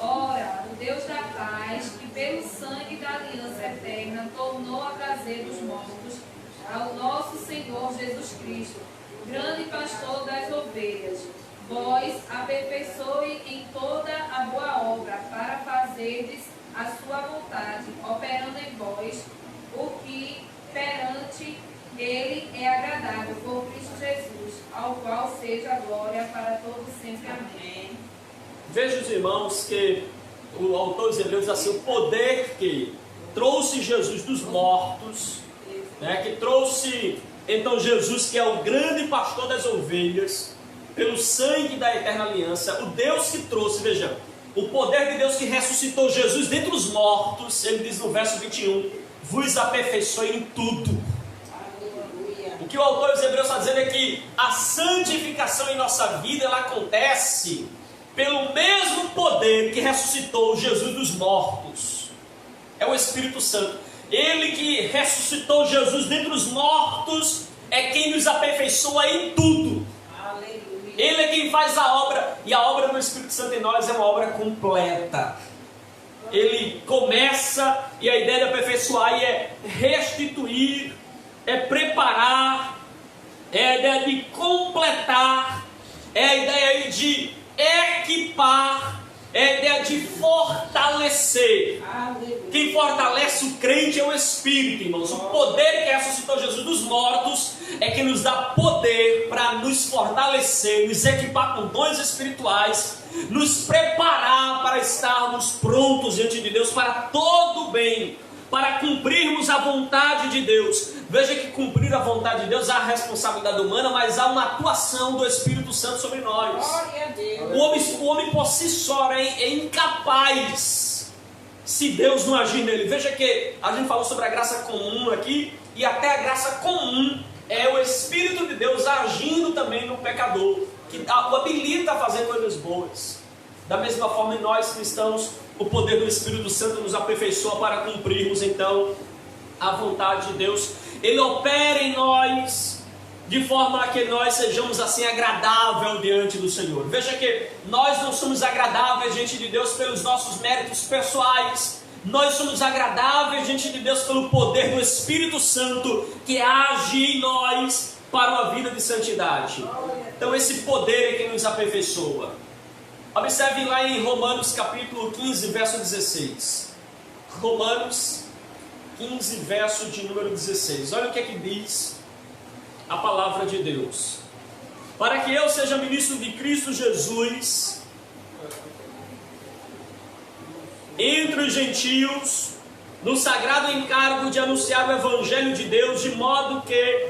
Ora, o Deus da paz, que pelo sangue da aliança eterna tornou a trazer dos mortos ao nosso Senhor Jesus Cristo, grande pastor das ovelhas, vós aperfeiçoe em toda a boa obra, para fazerdes a sua vontade, operando em vós o que perante Ele é agradável, por Cristo Jesus, ao qual seja a glória para todos sempre. Amém.
Veja os irmãos que o autor dos Hebreus diz assim: o poder que trouxe Jesus dos mortos, né, que trouxe então Jesus, que é o grande pastor das ovelhas, pelo sangue da eterna aliança, o Deus que trouxe, veja, o poder de Deus que ressuscitou Jesus dentre os mortos, ele diz no verso 21, vos aperfeiçoe em tudo. O que o autor dos Hebreus está dizendo é que a santificação em nossa vida, ela acontece pelo mesmo poder que ressuscitou Jesus dos mortos. É o Espírito Santo. Ele que ressuscitou Jesus dentre os mortos é quem nos aperfeiçoa em tudo.
Aleluia.
Ele é quem faz a obra, e a obra do Espírito Santo em nós é uma obra completa. Ele começa, e a ideia de aperfeiçoar é restituir, é preparar, é a ideia de completar, é a ideia de equipar, É a ideia de fortalecer. Quem fortalece o crente é o Espírito, irmãos. O poder que ressuscitou Jesus dos mortos é que nos dá poder para nos fortalecer, nos equipar com dons espirituais, nos preparar para estarmos prontos diante de Deus para todo o bem, para cumprirmos a vontade de Deus. Veja que cumprir a vontade de Deus há a responsabilidade humana, mas há uma atuação do Espírito Santo sobre nós. O homem por si só é incapaz se Deus não agir nele. Veja que a gente falou sobre a graça comum aqui, e até a graça comum é o Espírito de Deus agindo também no pecador, que o habilita a fazer coisas boas. Da mesma forma, em nós cristãos, o poder do Espírito Santo nos aperfeiçoa para cumprirmos então a vontade de Deus. Ele opera em nós de forma a que nós sejamos assim agradável diante do Senhor. Veja que nós não somos agradáveis diante de Deus pelos nossos méritos pessoais. Nós somos agradáveis diante de Deus pelo poder do Espírito Santo que age em nós para uma vida de santidade. Então esse poder é que nos aperfeiçoa. Observe lá em Romanos capítulo 15, verso 16. Romanos 15, verso de número 16. Olha o que é que diz a palavra de Deus. Para que eu seja ministro de Cristo Jesus entre os gentios, no sagrado encargo de anunciar o Evangelho de Deus, de modo que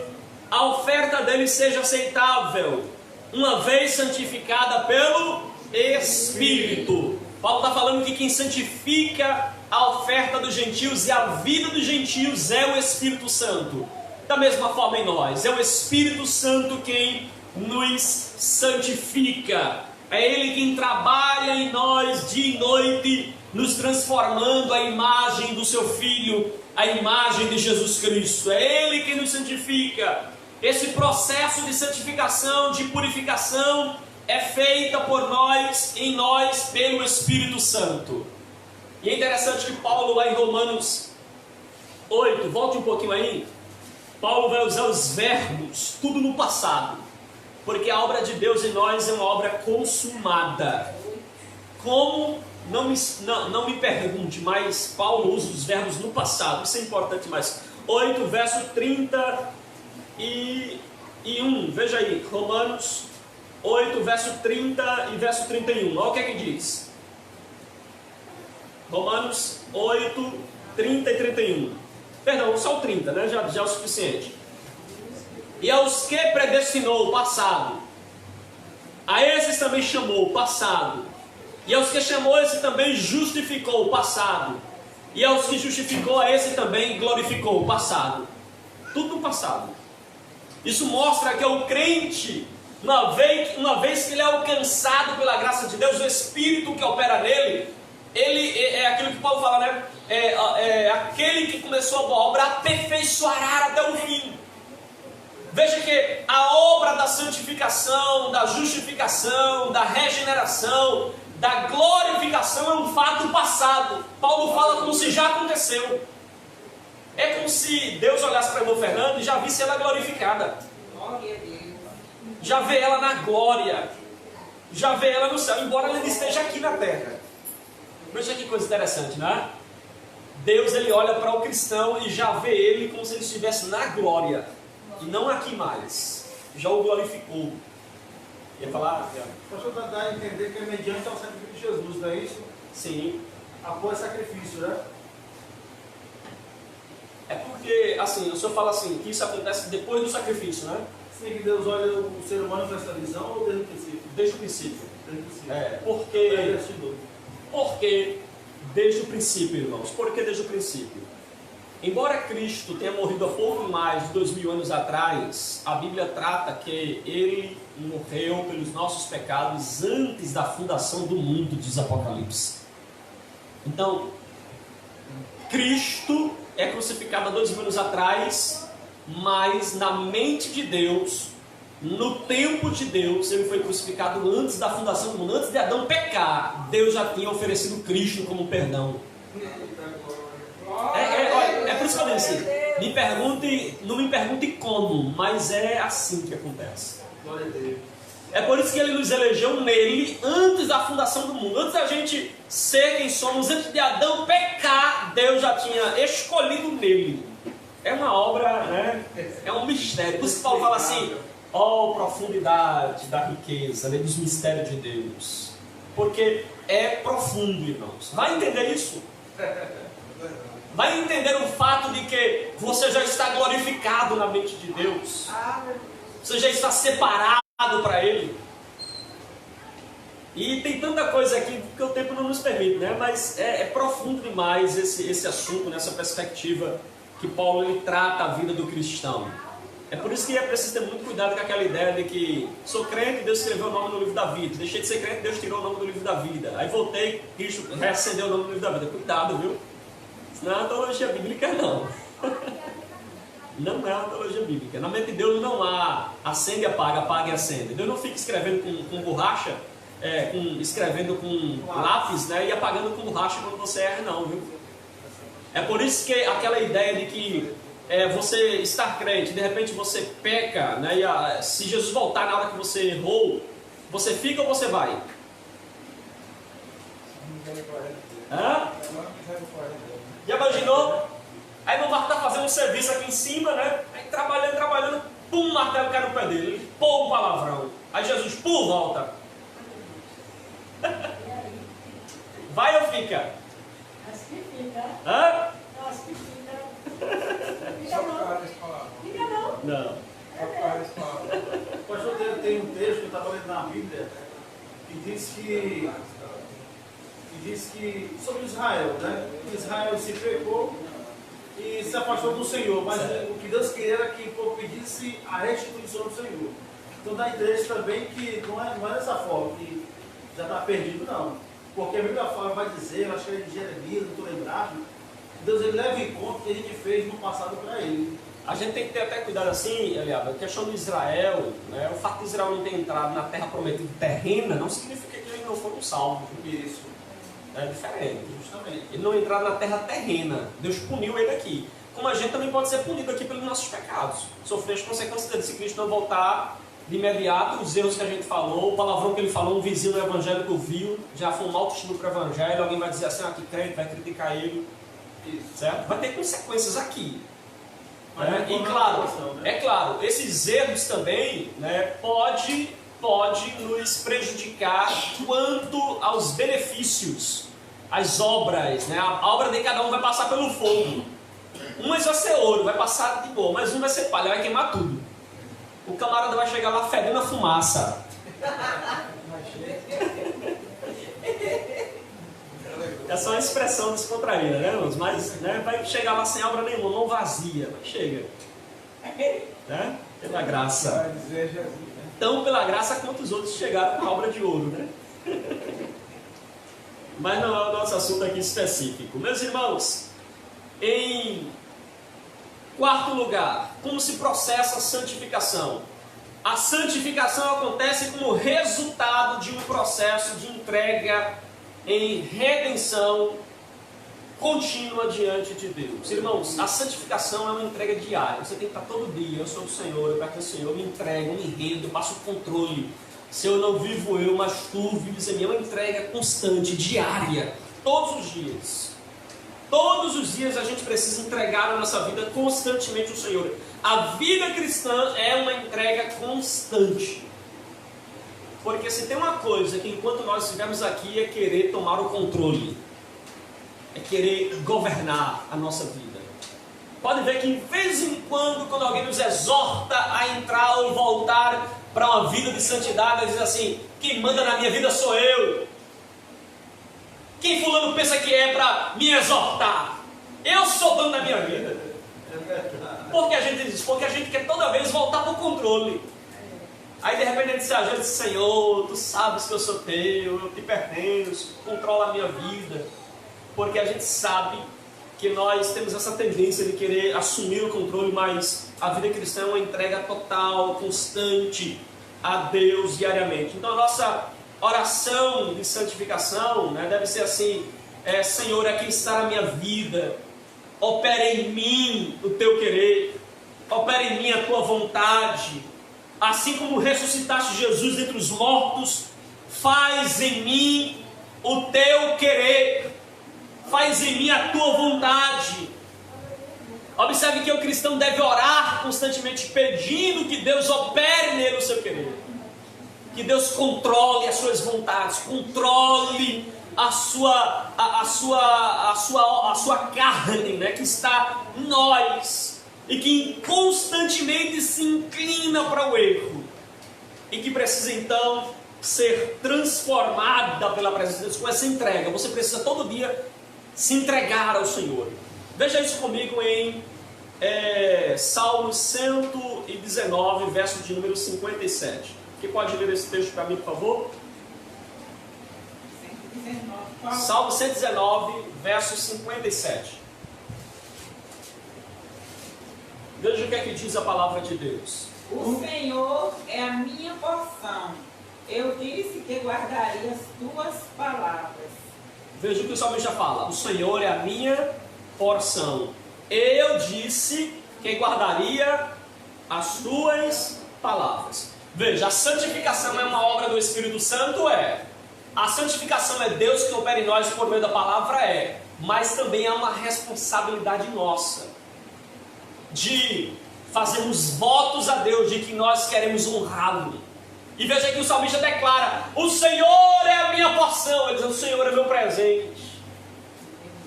a oferta dele seja aceitável, uma vez santificada pelo Espírito. Paulo está falando que quem santifica a oferta dos gentios e a vida dos gentios é o Espírito Santo. Da mesma forma em nós, é o Espírito Santo quem nos santifica. É Ele quem trabalha em nós dia e noite, nos transformando à imagem do seu Filho, à imagem de Jesus Cristo. É Ele quem nos santifica. Esse processo de santificação, de purificação, é feita por nós, em nós, pelo Espírito Santo. E é interessante que Paulo, lá em Romanos 8, volte um pouquinho aí, Paulo vai usar os verbos, tudo no passado, porque a obra de Deus em nós é uma obra consumada. Como? Não me pergunte, mas Paulo usa os verbos no passado, isso é importante mais. 8, verso 31, veja aí, Romanos 8, verso 30 e verso 31, olha o que é que diz. Romanos 8, 30 e 31. Perdão, só o 30, né? Já é o suficiente. E aos que predestinou, passado. A esses também chamou, passado. E aos que chamou, esse também justificou, passado. E aos que justificou, a esse também glorificou, passado. Tudo no passado. Isso mostra que o crente, uma vez que ele é alcançado pela graça de Deus, o Espírito que opera nele, ele é aquilo que Paulo fala, né? Aquele que começou a boa obra aperfeiçoará até o fim. Veja que a obra da santificação, da justificação, da regeneração, da glorificação é um fato passado. Paulo fala como se já aconteceu. É como se Deus olhasse para a irmã Fernanda e já visse ela glorificada. Já vê ela na glória. Já vê ela no céu, embora ela esteja aqui na terra. Veja que coisa interessante, né? Deus, ele olha para o cristão e já vê ele como se ele estivesse na glória. E não aqui mais. Já o glorificou. Ia falar?
O pastor dá a entender que é mediante ao sacrifício de Jesus, não é isso?
Sim.
Após o sacrifício, né?
É porque, assim, o senhor fala assim, que isso acontece depois do sacrifício, né?
Sim, que Deus olha o ser humano com essa visão ou desde o princípio?
Desde o princípio.
Desde o princípio.
Porque desde o princípio, irmãos. Por que desde o princípio? Embora Cristo tenha morrido há pouco mais de 2000 anos atrás, a Bíblia trata que Ele morreu pelos nossos pecados antes da fundação do mundo, diz Apocalipse. Então, Cristo é crucificado há 2000 anos atrás, mas na mente de Deus, no tempo de Deus, Ele foi crucificado antes da fundação do mundo, antes de Adão pecar. Deus já tinha oferecido Cristo como perdão. É por isso que eu disse, não me pergunte como, mas é assim que acontece.
Glória a Deus.
É por isso que Ele nos elegeu nele antes da fundação do mundo. Antes da gente ser quem somos, antes de Adão pecar, Deus já tinha escolhido nele. É uma obra, né? É um mistério. Por isso que Paulo fala assim, ó, profundidade da riqueza, né, dos mistérios de Deus. Porque é profundo, irmãos. Vai entender isso? Vai entender o fato de que você já está glorificado na mente de Deus. Você já está separado para Ele. E tem tanta coisa aqui que o tempo não nos permite, né? Mas é profundo demais esse assunto, nessa perspectiva que Paulo ele trata a vida do cristão. É por isso que é preciso ter muito cuidado com aquela ideia de que sou crente, Deus escreveu o nome no livro da vida. Deixei de ser crente, Deus tirou o nome do livro da vida. Aí voltei, Cristo reacendeu o nome do livro da vida. Cuidado, viu? Isso não é uma teologia bíblica, não. Não é uma teologia bíblica. Na mente de Deus não há acende e apaga, apaga e acende. Deus não fica escrevendo com borracha, escrevendo com lápis, né, e apagando com borracha quando você erra, não, viu? É por isso que aquela ideia de que você estar crente, de repente você peca, né, e se Jesus voltar na hora que você errou, você fica ou você vai? Hã? Já imaginou? Aí meu martelo está fazendo um serviço aqui em cima, né? Aí trabalhando, pum, o martelo cai no pé dele. Ele pô um palavrão. Aí Jesus, pum, volta. Vai ou fica?
Acho que fica.
Hã?
Acho que fica. Fica não. Fica não.
Não.
Pastor, tem um texto que eu estava lendo na Bíblia que diz que sobre Israel, né? Israel se pecou e se afastou do Senhor, mas o que Deus queria era que o povo pedisse a restituição do Senhor. Então dá interesse também que não é dessa forma, que já está perdido, não. Porque a Bíblia vai dizer, acho que é de Jeremias, não estou lembrado, que Deus ele leva em conta o que a gente fez no passado para Ele.
A gente tem que ter até cuidado assim, Eliaba, a questão de Israel, né? O fato de Israel não ter entrado na terra prometida terrena não significa que eles não foram salvos.
Isso.
É diferente.
Justamente.
Ele não entrar na terra terrena. Deus puniu ele aqui. Como a gente também pode ser punido aqui pelos nossos pecados. Sofrer as consequências dele. Se Cristo não voltar de imediato, os erros que a gente falou, o palavrão que ele falou, um vizinho do evangelho que ouviu, já foi um mau testemunho para o evangelho, alguém vai dizer assim, que crente, vai criticar ele.
Isso.
Certo? Vai ter consequências aqui.
Mas
E claro, é claro, esses erros também, né, pode nos prejudicar quanto aos benefícios, as obras, né? A obra de cada um vai passar pelo fogo. Umas vai ser ouro, vai passar de boa, mas um vai ser palha, vai queimar tudo. O camarada vai chegar lá fedendo a fumaça. É só uma expressão descontraída, né, irmãos? Mas né, vai chegar lá sem obra nenhuma, mão vazia, mas chega. Né? Pela graça. Tão pela graça quanto os outros chegaram com a obra de ouro, né? Mas não é o nosso assunto aqui específico. Meus irmãos, em quarto lugar, como se processa a santificação? A santificação acontece como resultado de um processo de entrega em redenção contínua diante de Deus. Irmãos, a santificação é uma entrega diária. Você tem que estar todo dia, eu sou o Senhor, eu pertenço ao Senhor, eu me entrego, eu me rendo, eu passo o controle. Se eu não vivo eu, mas tu vives em mim. É uma entrega constante, diária, todos os dias. Todos os dias a gente precisa entregar a nossa vida constantemente ao Senhor. A vida cristã é uma entrega constante. Porque se tem uma coisa que enquanto nós estivermos aqui é querer tomar o controle, é querer governar a nossa vida. Pode ver que de vez em quando alguém nos exorta a entrar ou voltar para uma vida de santidade, ele diz assim, quem manda na minha vida sou eu. Quem fulano pensa que é para me exortar? Eu sou dono da minha vida. Porque a gente diz, porque a gente quer toda vez voltar para o controle. Aí de repente a gente diz, Senhor, tu sabes que eu sou teu, eu te pertenço, controla a minha vida. Porque a gente sabe que nós temos essa tendência de querer assumir o controle, mas a vida cristã é uma entrega total, constante a Deus diariamente. Então a nossa oração de santificação, né, deve ser assim, Senhor, aqui está a minha vida, opera em mim o teu querer, opera em mim a tua vontade, assim como ressuscitaste Jesus dentre os mortos, faz em mim o teu querer, faz em mim a tua vontade. Observe que o cristão deve orar constantemente pedindo que Deus opere nele o seu querer, que Deus controle as suas vontades, controle a sua carne, né, que está em nós e que constantemente se inclina para o erro e que precisa então ser transformada pela presença de Deus com essa entrega. Você precisa todo dia se entregar ao Senhor. Veja isso comigo em Salmo 119, verso de número 57. Quem pode ler esse texto para mim, por favor? Salmo 119, verso 57. Veja o que é que diz a palavra de Deus.
O Senhor é a minha porção. Eu disse que guardaria as tuas palavras.
Veja o que o salmista fala. O Senhor é a minha porção. Eu disse que guardaria as tuas palavras. Veja, a santificação é uma obra do Espírito Santo? A santificação é Deus que opera em nós por meio da palavra? Mas também há uma responsabilidade nossa de fazermos votos a Deus de que nós queremos honrá-lo. E veja que o salmista declara: o Senhor é a minha porção. Ele diz: o Senhor é meu presente.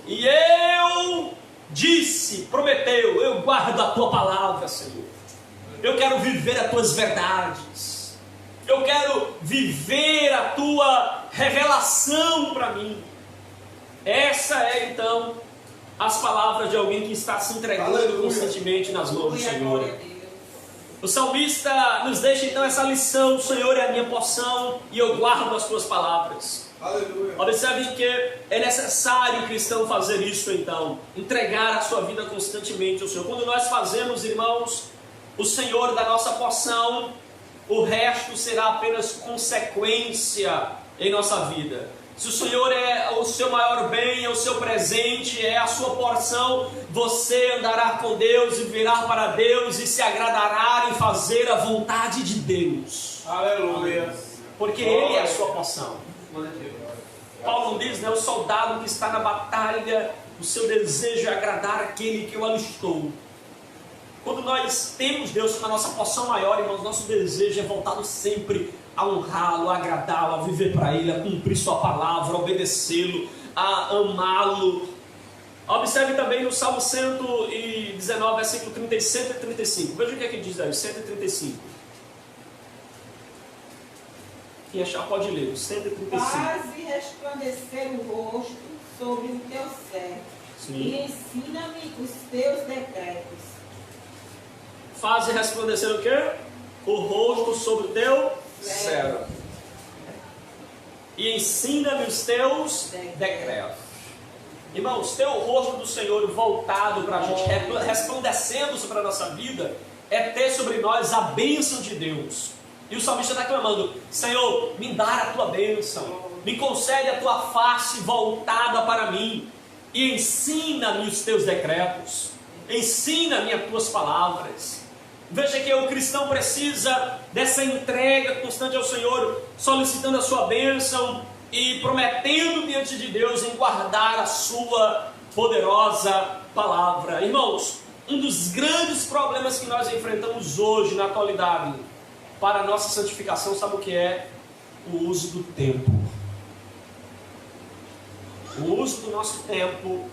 E eu disse, prometeu, eu guardo a tua palavra, Senhor. Eu quero viver as tuas verdades. Eu quero viver a tua revelação para mim. Essa é então as palavras de alguém que está se entregando constantemente nas mãos do Senhor. O salmista nos deixa então essa lição: o Senhor é a minha porção e eu guardo as tuas palavras. Aleluia. Observe que é necessário o cristão fazer isso então, entregar a sua vida constantemente ao Senhor. Quando nós fazemos, irmãos, o Senhor da nossa porção, o resto será apenas consequência em nossa vida. Se o Senhor é o seu maior bem, é o seu presente, é a sua porção, você andará com Deus e virá para Deus e se agradará em fazer a vontade de Deus.
Aleluia.
Porque Ele é a sua porção. Paulo diz, né, o soldado que está na batalha, o seu desejo é agradar aquele que o alistou. Quando nós temos Deus como a nossa porção maior, irmãos, nosso desejo é voltado sempre a honrá-lo, a agradá-lo, a viver para Ele, a cumprir sua palavra, a obedecê-lo, a amá-lo. Observe também no Salmo 119, versículo 37 e 35. Veja o que é que diz aí, 135. Quem achar pode ler, 135.
Faze resplandecer o rosto sobre o teu servo. Sim. E ensina-me os teus decretos.
Faze resplandecer o quê? O rosto sobre o teu servo. E ensina-me os teus decretos. Irmãos, ter o rosto do Senhor voltado para a gente, resplandecendo sobre a nossa vida, é ter sobre nós a bênção de Deus. E o salmista está clamando: Senhor, me dá a tua bênção, me concede a tua face voltada para mim, e ensina-me os teus decretos, ensina-me as tuas palavras. Veja que o cristão precisa dessa entrega constante ao Senhor, solicitando a sua bênção e prometendo diante de Deus em guardar a sua poderosa palavra. Irmãos, um dos grandes problemas que nós enfrentamos hoje na atualidade para a nossa santificação, sabe o que é? O uso do tempo. O uso do nosso tempo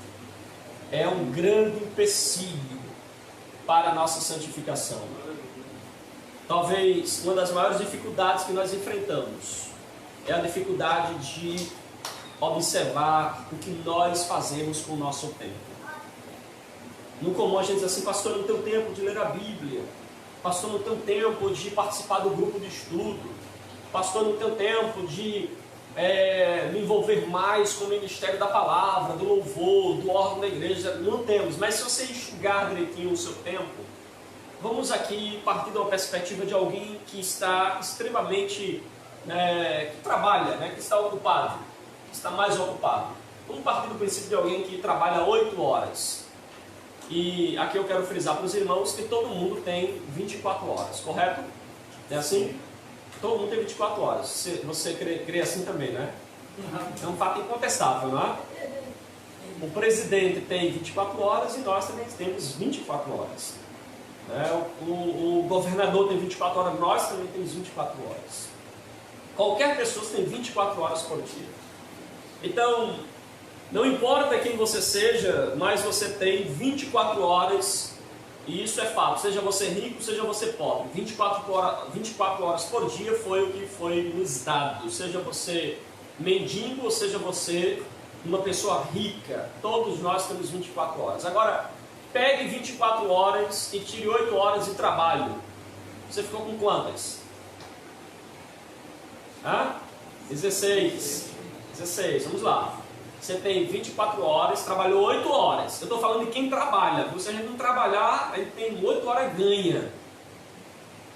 é um grande empecilho para a nossa santificação. Talvez uma das maiores dificuldades que nós enfrentamos é a dificuldade de observar o que nós fazemos com o nosso tempo. No comum a gente diz assim: pastor, não tenho tempo de ler a Bíblia. Pastor, não tenho tempo de participar do grupo de estudo. Pastor, não tenho tempo de me envolver mais com o ministério da palavra, do louvor, do órgão da igreja. Não temos, mas se você enxugar direitinho o seu tempo, vamos aqui partir de uma perspectiva de alguém que está extremamente, que trabalha, que está ocupado, que está mais ocupado. Vamos partir do princípio de alguém que trabalha 8 horas. E aqui eu quero frisar para os irmãos que todo mundo tem 24 horas, correto? É assim? Todo mundo tem 24 horas. Você crê assim também, né? É um fato incontestável, não é? O presidente tem 24 horas e nós também temos 24 horas. O governador tem 24 horas, nós também temos 24 horas. Qualquer pessoa tem 24 horas por dia. Então, não importa quem você seja, mas você tem 24 horas, e isso é fato, seja você rico, seja você pobre. 24 horas por dia foi o que foi nos dado, seja você mendigo ou seja você uma pessoa rica, todos nós temos 24 horas. Agora, pegue 24 horas e tire 8 horas de trabalho. Você ficou com quantas? 16, vamos lá. Você tem 24 horas, trabalhou 8 horas. Eu estou falando de quem trabalha. Se a gente não trabalhar, ele tem 8 horas ganha.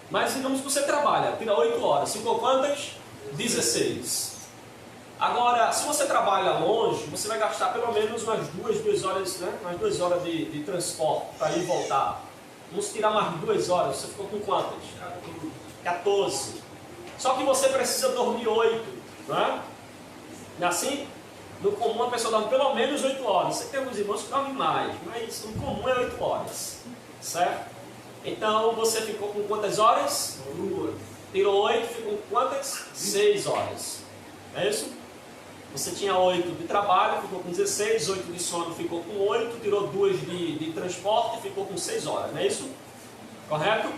Mas digamos que você trabalha, tira 8 horas. Ficou quantas? 16. Agora, se você trabalha longe, você vai gastar pelo menos umas 2 horas, né? Umas 2 horas de transporte para ir e voltar. Vamos tirar mais 2 horas. Você ficou com quantas? 14. Só que você precisa dormir 8, não é? Não é assim? No comum a pessoa dorme pelo menos 8 horas. Você tem alguns irmãos que dormem mais, mas no comum é 8 horas. Certo? Então você ficou com quantas horas? 2. Tirou 8, ficou com quantas? 6 horas. É isso? Você tinha 8 de trabalho, ficou com 16, 8 de sono, ficou com 8, tirou 2 de transporte, ficou com 6 horas, não é isso? Correto?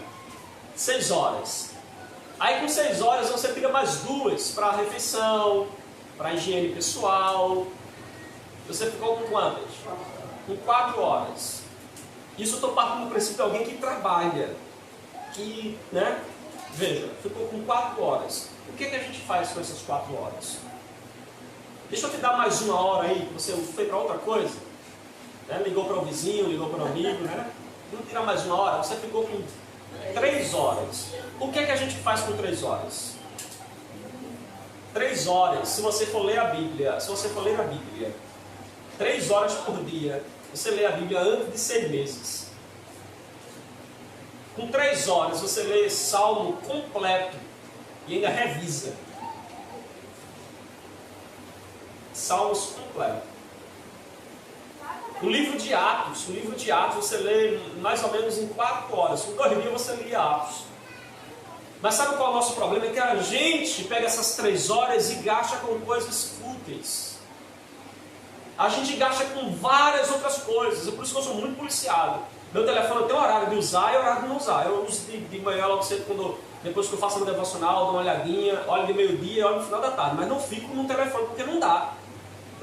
6 horas. Aí com 6 horas você tira mais 2 para a refeição, para a higiene pessoal. Você ficou com quantas? Com 4 horas. Isso eu estou partindo do princípio de alguém que trabalha, que, né? Veja, ficou com 4 horas. O que a gente faz com essas 4 horas? Deixa eu te dar mais 1 hora aí, que você foi para outra coisa. Né? Ligou para o vizinho, ligou para o amigo, né? Não tira mais 1 hora, você ficou com 3 horas. O que a gente faz com 3 horas? 3 horas, se você for ler a Bíblia, 3 horas por dia, você lê a Bíblia antes de 6 meses. Com 3 horas você lê Salmo completo e ainda revisa. Salmos completo. O livro de Atos você lê mais ou menos em 4 horas. Com 2 dias você lê Atos. Mas sabe qual é o nosso problema? É que a gente pega essas 3 horas e gasta com coisas fúteis. A gente gasta com várias outras coisas. É por isso que eu sou muito policiado. Meu telefone tem horário de usar e horário de não usar. Eu uso de manhã logo cedo, depois que eu faço meu devocional, dou uma olhadinha, olho de meio-dia e olho no final da tarde. Mas não fico no telefone porque não dá.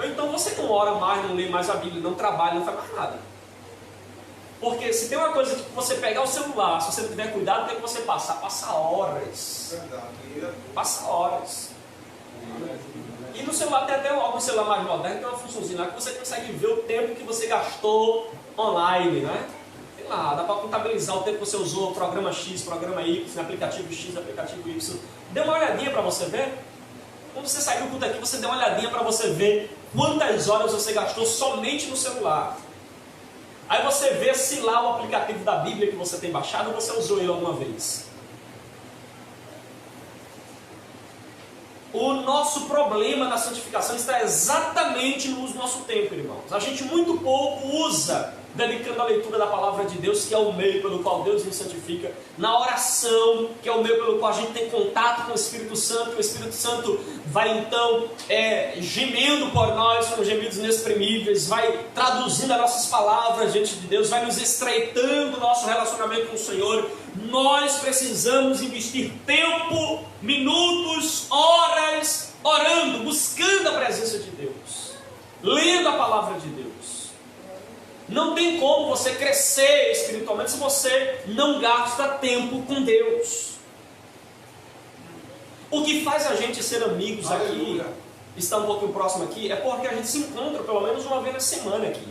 Então você não ora mais, não lê mais a Bíblia, não trabalha, não faz mais nada. Porque se tem uma coisa que você pegar o celular, se você não tiver cuidado, tem que você passa horas. Passa horas. E no celular tem até algum celular mais moderno, tem uma funçãozinha lá que você consegue ver o tempo que você gastou online, né? Sei lá, dá para contabilizar o tempo que você usou, programa X, programa Y, aplicativo X, aplicativo Y. Dê uma olhadinha para você ver. Quando você sair do culto aqui, você dê uma olhadinha para você ver quantas horas você gastou somente no celular. Aí você vê se lá o aplicativo da Bíblia que você tem baixado, você usou ele alguma vez. O nosso problema na santificação está exatamente no uso do nosso tempo, irmãos. A gente muito pouco usa, dedicando a leitura da palavra de Deus, que é o meio pelo qual Deus nos santifica, na oração, que é o meio pelo qual a gente tem contato com o Espírito Santo. O Espírito Santo vai então gemendo por nós com gemidos inexprimíveis, vai traduzindo as nossas palavras diante de Deus, vai nos estreitando o nosso relacionamento com o Senhor. Nós precisamos investir tempo, minutos, horas, orando, buscando a presença de Deus, lendo a palavra de Deus. Não tem como você crescer espiritualmente se você não gasta tempo com Deus. O que faz a gente ser amigos aqui, estar um pouquinho próximo aqui, é porque a gente se encontra pelo menos uma vez na semana aqui.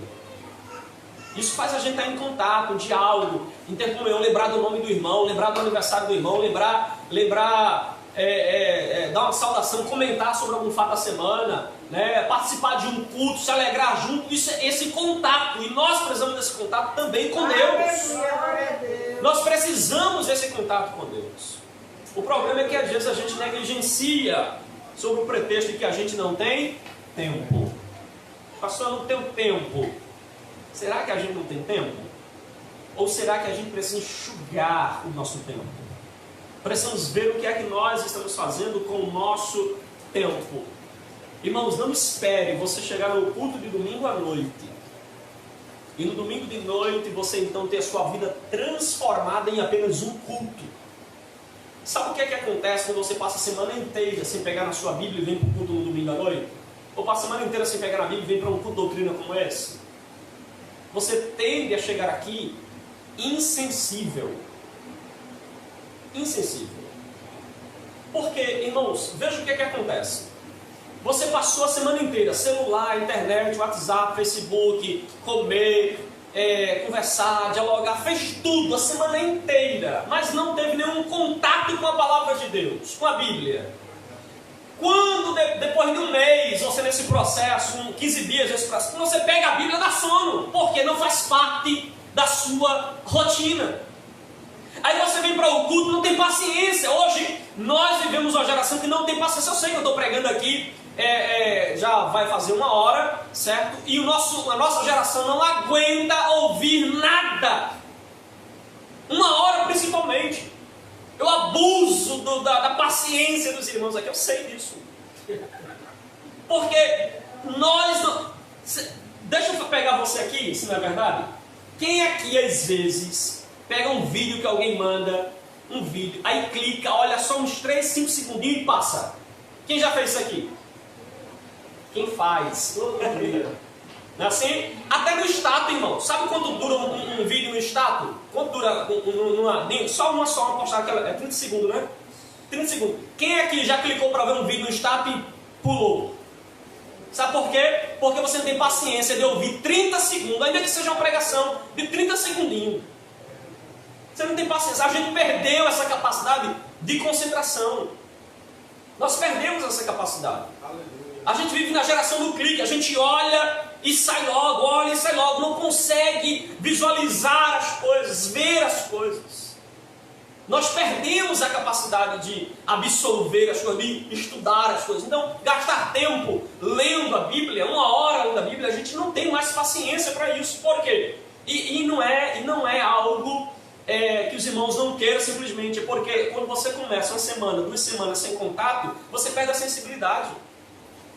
Isso faz a gente estar em contato, em diálogo, intercomunhão, lembrar do nome do irmão, lembrar do aniversário do irmão, dar uma saudação, comentar sobre algum fato da semana, né, participar de um culto, se alegrar junto, esse contato. E nós precisamos desse contato também com Deus. Nós precisamos desse contato com Deus. O problema é que às vezes a gente negligencia sob o pretexto de que a gente não tem tempo. Pastor, eu não tenho tempo. Será que a gente não tem tempo? Ou será que a gente precisa enxugar o nosso tempo? Precisamos ver o que é que nós estamos fazendo com o nosso tempo. Irmãos, não espere você chegar no culto de domingo à noite. E no domingo de noite você então ter a sua vida transformada em apenas um culto. Sabe o que é que acontece quando você passa a semana inteira sem pegar na sua Bíblia e vem para o culto no domingo à noite? Ou passa a semana inteira sem pegar na Bíblia e vem para um culto de doutrina como esse? Você tende a chegar aqui insensível. Insensível. Porque, irmãos, veja o que é que acontece. Você passou a semana inteira, celular, internet, WhatsApp, Facebook, comer, conversar, dialogar, fez tudo a semana inteira, mas não teve nenhum contato com a palavra de Deus, com a Bíblia. Quando, depois de um mês, você nesse processo, 15 dias nesse processo, você pega a Bíblia, dá sono, porque não faz parte da sua rotina. Aí você vem para o culto, não tem paciência. Hoje, nós vivemos uma geração que não tem paciência. Eu sei que eu estou pregando aqui, já vai fazer 1 hora, certo? E a nossa geração não aguenta ouvir nada. 1 hora principalmente. Eu abuso da paciência dos irmãos aqui, eu sei disso. Porque nós não... Deixa eu pegar você aqui, se não é verdade. Quem aqui às vezes pega um vídeo que alguém manda, um vídeo, aí clica, olha só uns 3, 5 segundinhos e passa? Quem já fez isso aqui? Quem faz? Todo dia. Não é assim? Até no status, irmão. Sabe quanto dura um vídeo no status? Quanto dura só uma postagem, que é 30 segundos, né? 30 segundos. Quem aqui já clicou para ver um vídeo no status e pulou? Sabe por quê? Porque você não tem paciência de ouvir 30 segundos, ainda que seja uma pregação de 30 segundinhos. Você não tem paciência. A gente perdeu essa capacidade de concentração. Nós perdemos essa capacidade. A gente vive na geração do clique. A gente olha e sai logo, olha e sai logo. Não consegue visualizar as coisas, ver as coisas. Nós perdemos a capacidade de absorver as coisas, de estudar as coisas. Então, gastar tempo lendo a Bíblia, 1 hora lendo a Bíblia, a gente não tem mais paciência para isso. Por quê? E não é algo que os irmãos não queiram simplesmente, porque quando você começa 1 semana, 2 semanas sem contato, você perde a sensibilidade.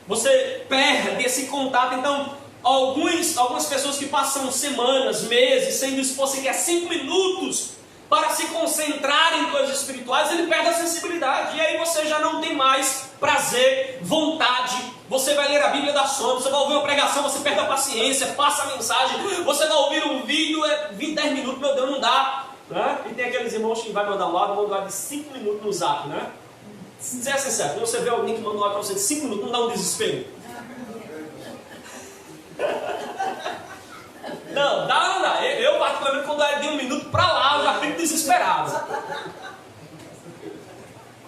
Você perde esse contato. Então, algumas pessoas que passam semanas, meses, sem dispor sequer 5 minutos para se concentrar em coisas espirituais, ele perde a sensibilidade. E aí você já não tem mais prazer, vontade. Você vai ler a Bíblia, dá sono. Você vai ouvir uma pregação, você perde a paciência, passa a mensagem. Você vai ouvir um vídeo, 10 minutos, meu Deus, não dá. Né? E tem aqueles irmãos que vai mandar um áudio de 5 minutos no zap, né? Seja sincero, quando você vê alguém que manda um áudio para você de 5 minutos, não dá um desespero? Não, dá, não dá. Eu particularmente, quando é de 1 minuto para lá, eu já fico desesperado.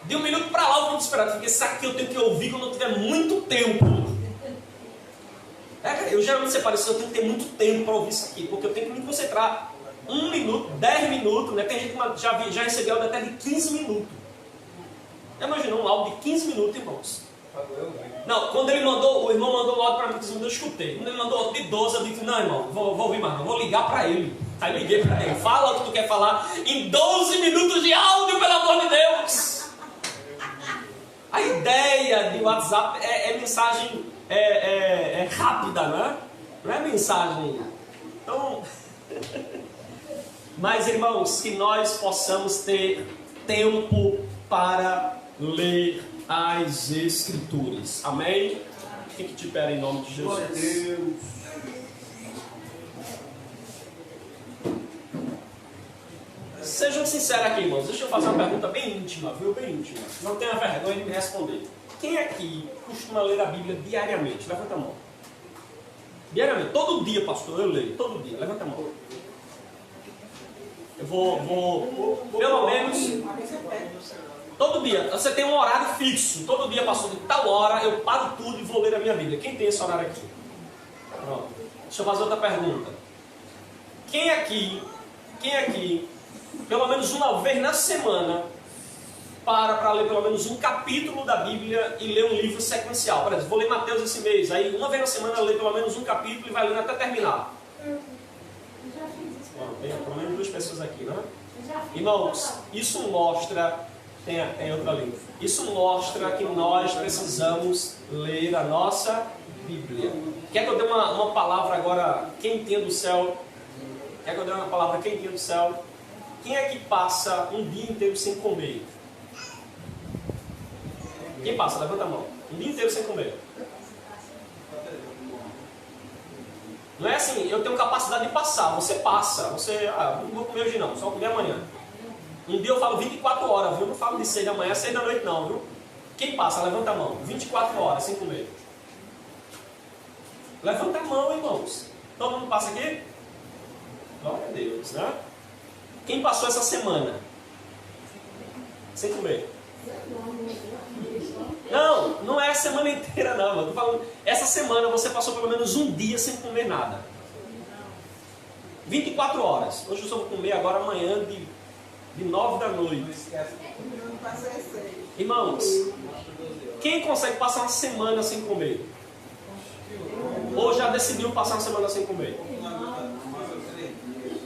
De 1 minuto para lá eu fico desesperado, porque isso aqui eu tenho que ouvir quando eu tiver muito tempo. Eu geralmente separo isso, eu tenho que ter muito tempo para ouvir isso aqui, porque eu tenho que me concentrar. 1 minuto, 10 minutos, né? Tem gente que já recebeu até de 15 minutos. Já imaginou um áudio de 15 minutos, irmãos? Não, quando o irmão mandou um áudio para mim, 15 minutos, eu escutei. Quando ele mandou outro de 12, eu disse, não, irmão, vou ouvir mais, não, vou ligar para ele. Aí liguei para ele, fala o que tu quer falar em 12 minutos de áudio, pelo amor de Deus! A ideia de WhatsApp é mensagem rápida, né? Não é mensagem. Então... Mas, irmãos, que nós possamos ter tempo para ler as Escrituras. Amém? Fique de pé em nome de Jesus.
Glória a Deus.
Sejam sinceros aqui, irmãos. Deixa eu fazer uma pergunta bem íntima, viu? Bem íntima. Não tenha vergonha de me responder. Quem aqui costuma ler a Bíblia diariamente? Levanta a mão. Diariamente. Todo dia, pastor, eu leio. Todo dia. Levanta a mão. Eu vou pelo menos todo dia. Você tem um horário fixo. Todo dia, pastor, de tal hora eu paro tudo e vou ler a minha Bíblia. Quem tem esse horário aqui? Pronto. Deixa eu fazer outra pergunta. Quem aqui, pelo menos uma vez na semana, para ler pelo menos um capítulo da Bíblia e ler um livro sequencial? Por exemplo, vou ler Mateus esse mês, aí uma vez na semana lê pelo menos um capítulo e vai lendo até terminar.
Eu já fiz isso.
Bom, tem pelo menos 2 pessoas aqui, né?
Eu já fiz.
Irmãos, isso mostra, tem outra língua, isso mostra que nós precisamos ler a nossa Bíblia. Quer que eu dê uma palavra agora quentinha do céu? Quer que eu dê uma palavra quentinha do céu? Quem é que passa um dia inteiro sem comer? Quem passa? Levanta a mão. Um dia inteiro sem comer. Não é assim, eu tenho capacidade de passar. Você passa. Você, não vou comer hoje não, só comer amanhã. Um dia eu falo 24 horas, viu? Eu não falo de 6 da manhã, 6 da noite não, viu? Quem passa? Levanta a mão. 24 horas sem comer. Levanta a mão, irmãos. Todo mundo passa aqui? Glória a Deus, né? Quem passou essa semana sem comer? Não, não é a semana inteira não. Eu tô falando, essa semana você passou pelo menos um dia sem comer nada. 24 horas. Hoje eu só vou comer agora amanhã de 9 da noite. Irmãos, quem consegue passar uma semana sem comer? Ou já decidiu passar uma semana sem comer?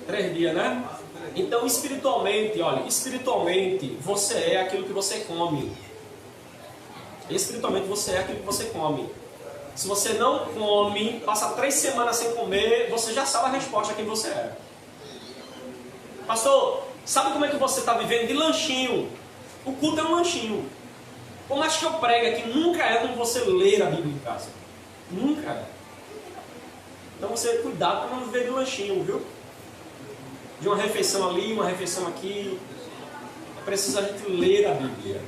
3 dias, né? Então, espiritualmente, olha, espiritualmente você é aquilo que você come. Espiritualmente você é aquilo que você come. Se você não come, passa 3 semanas sem comer, você já sabe a resposta a quem você é. Pastor, sabe como é que você está vivendo? De lanchinho. O culto é um lanchinho. Por mais que eu pregue aqui, nunca é como você ler a Bíblia em casa. Nunca é. Então você cuidado para não viver de lanchinho, viu? De uma refeição ali, uma refeição aqui. É preciso a gente ler a Bíblia.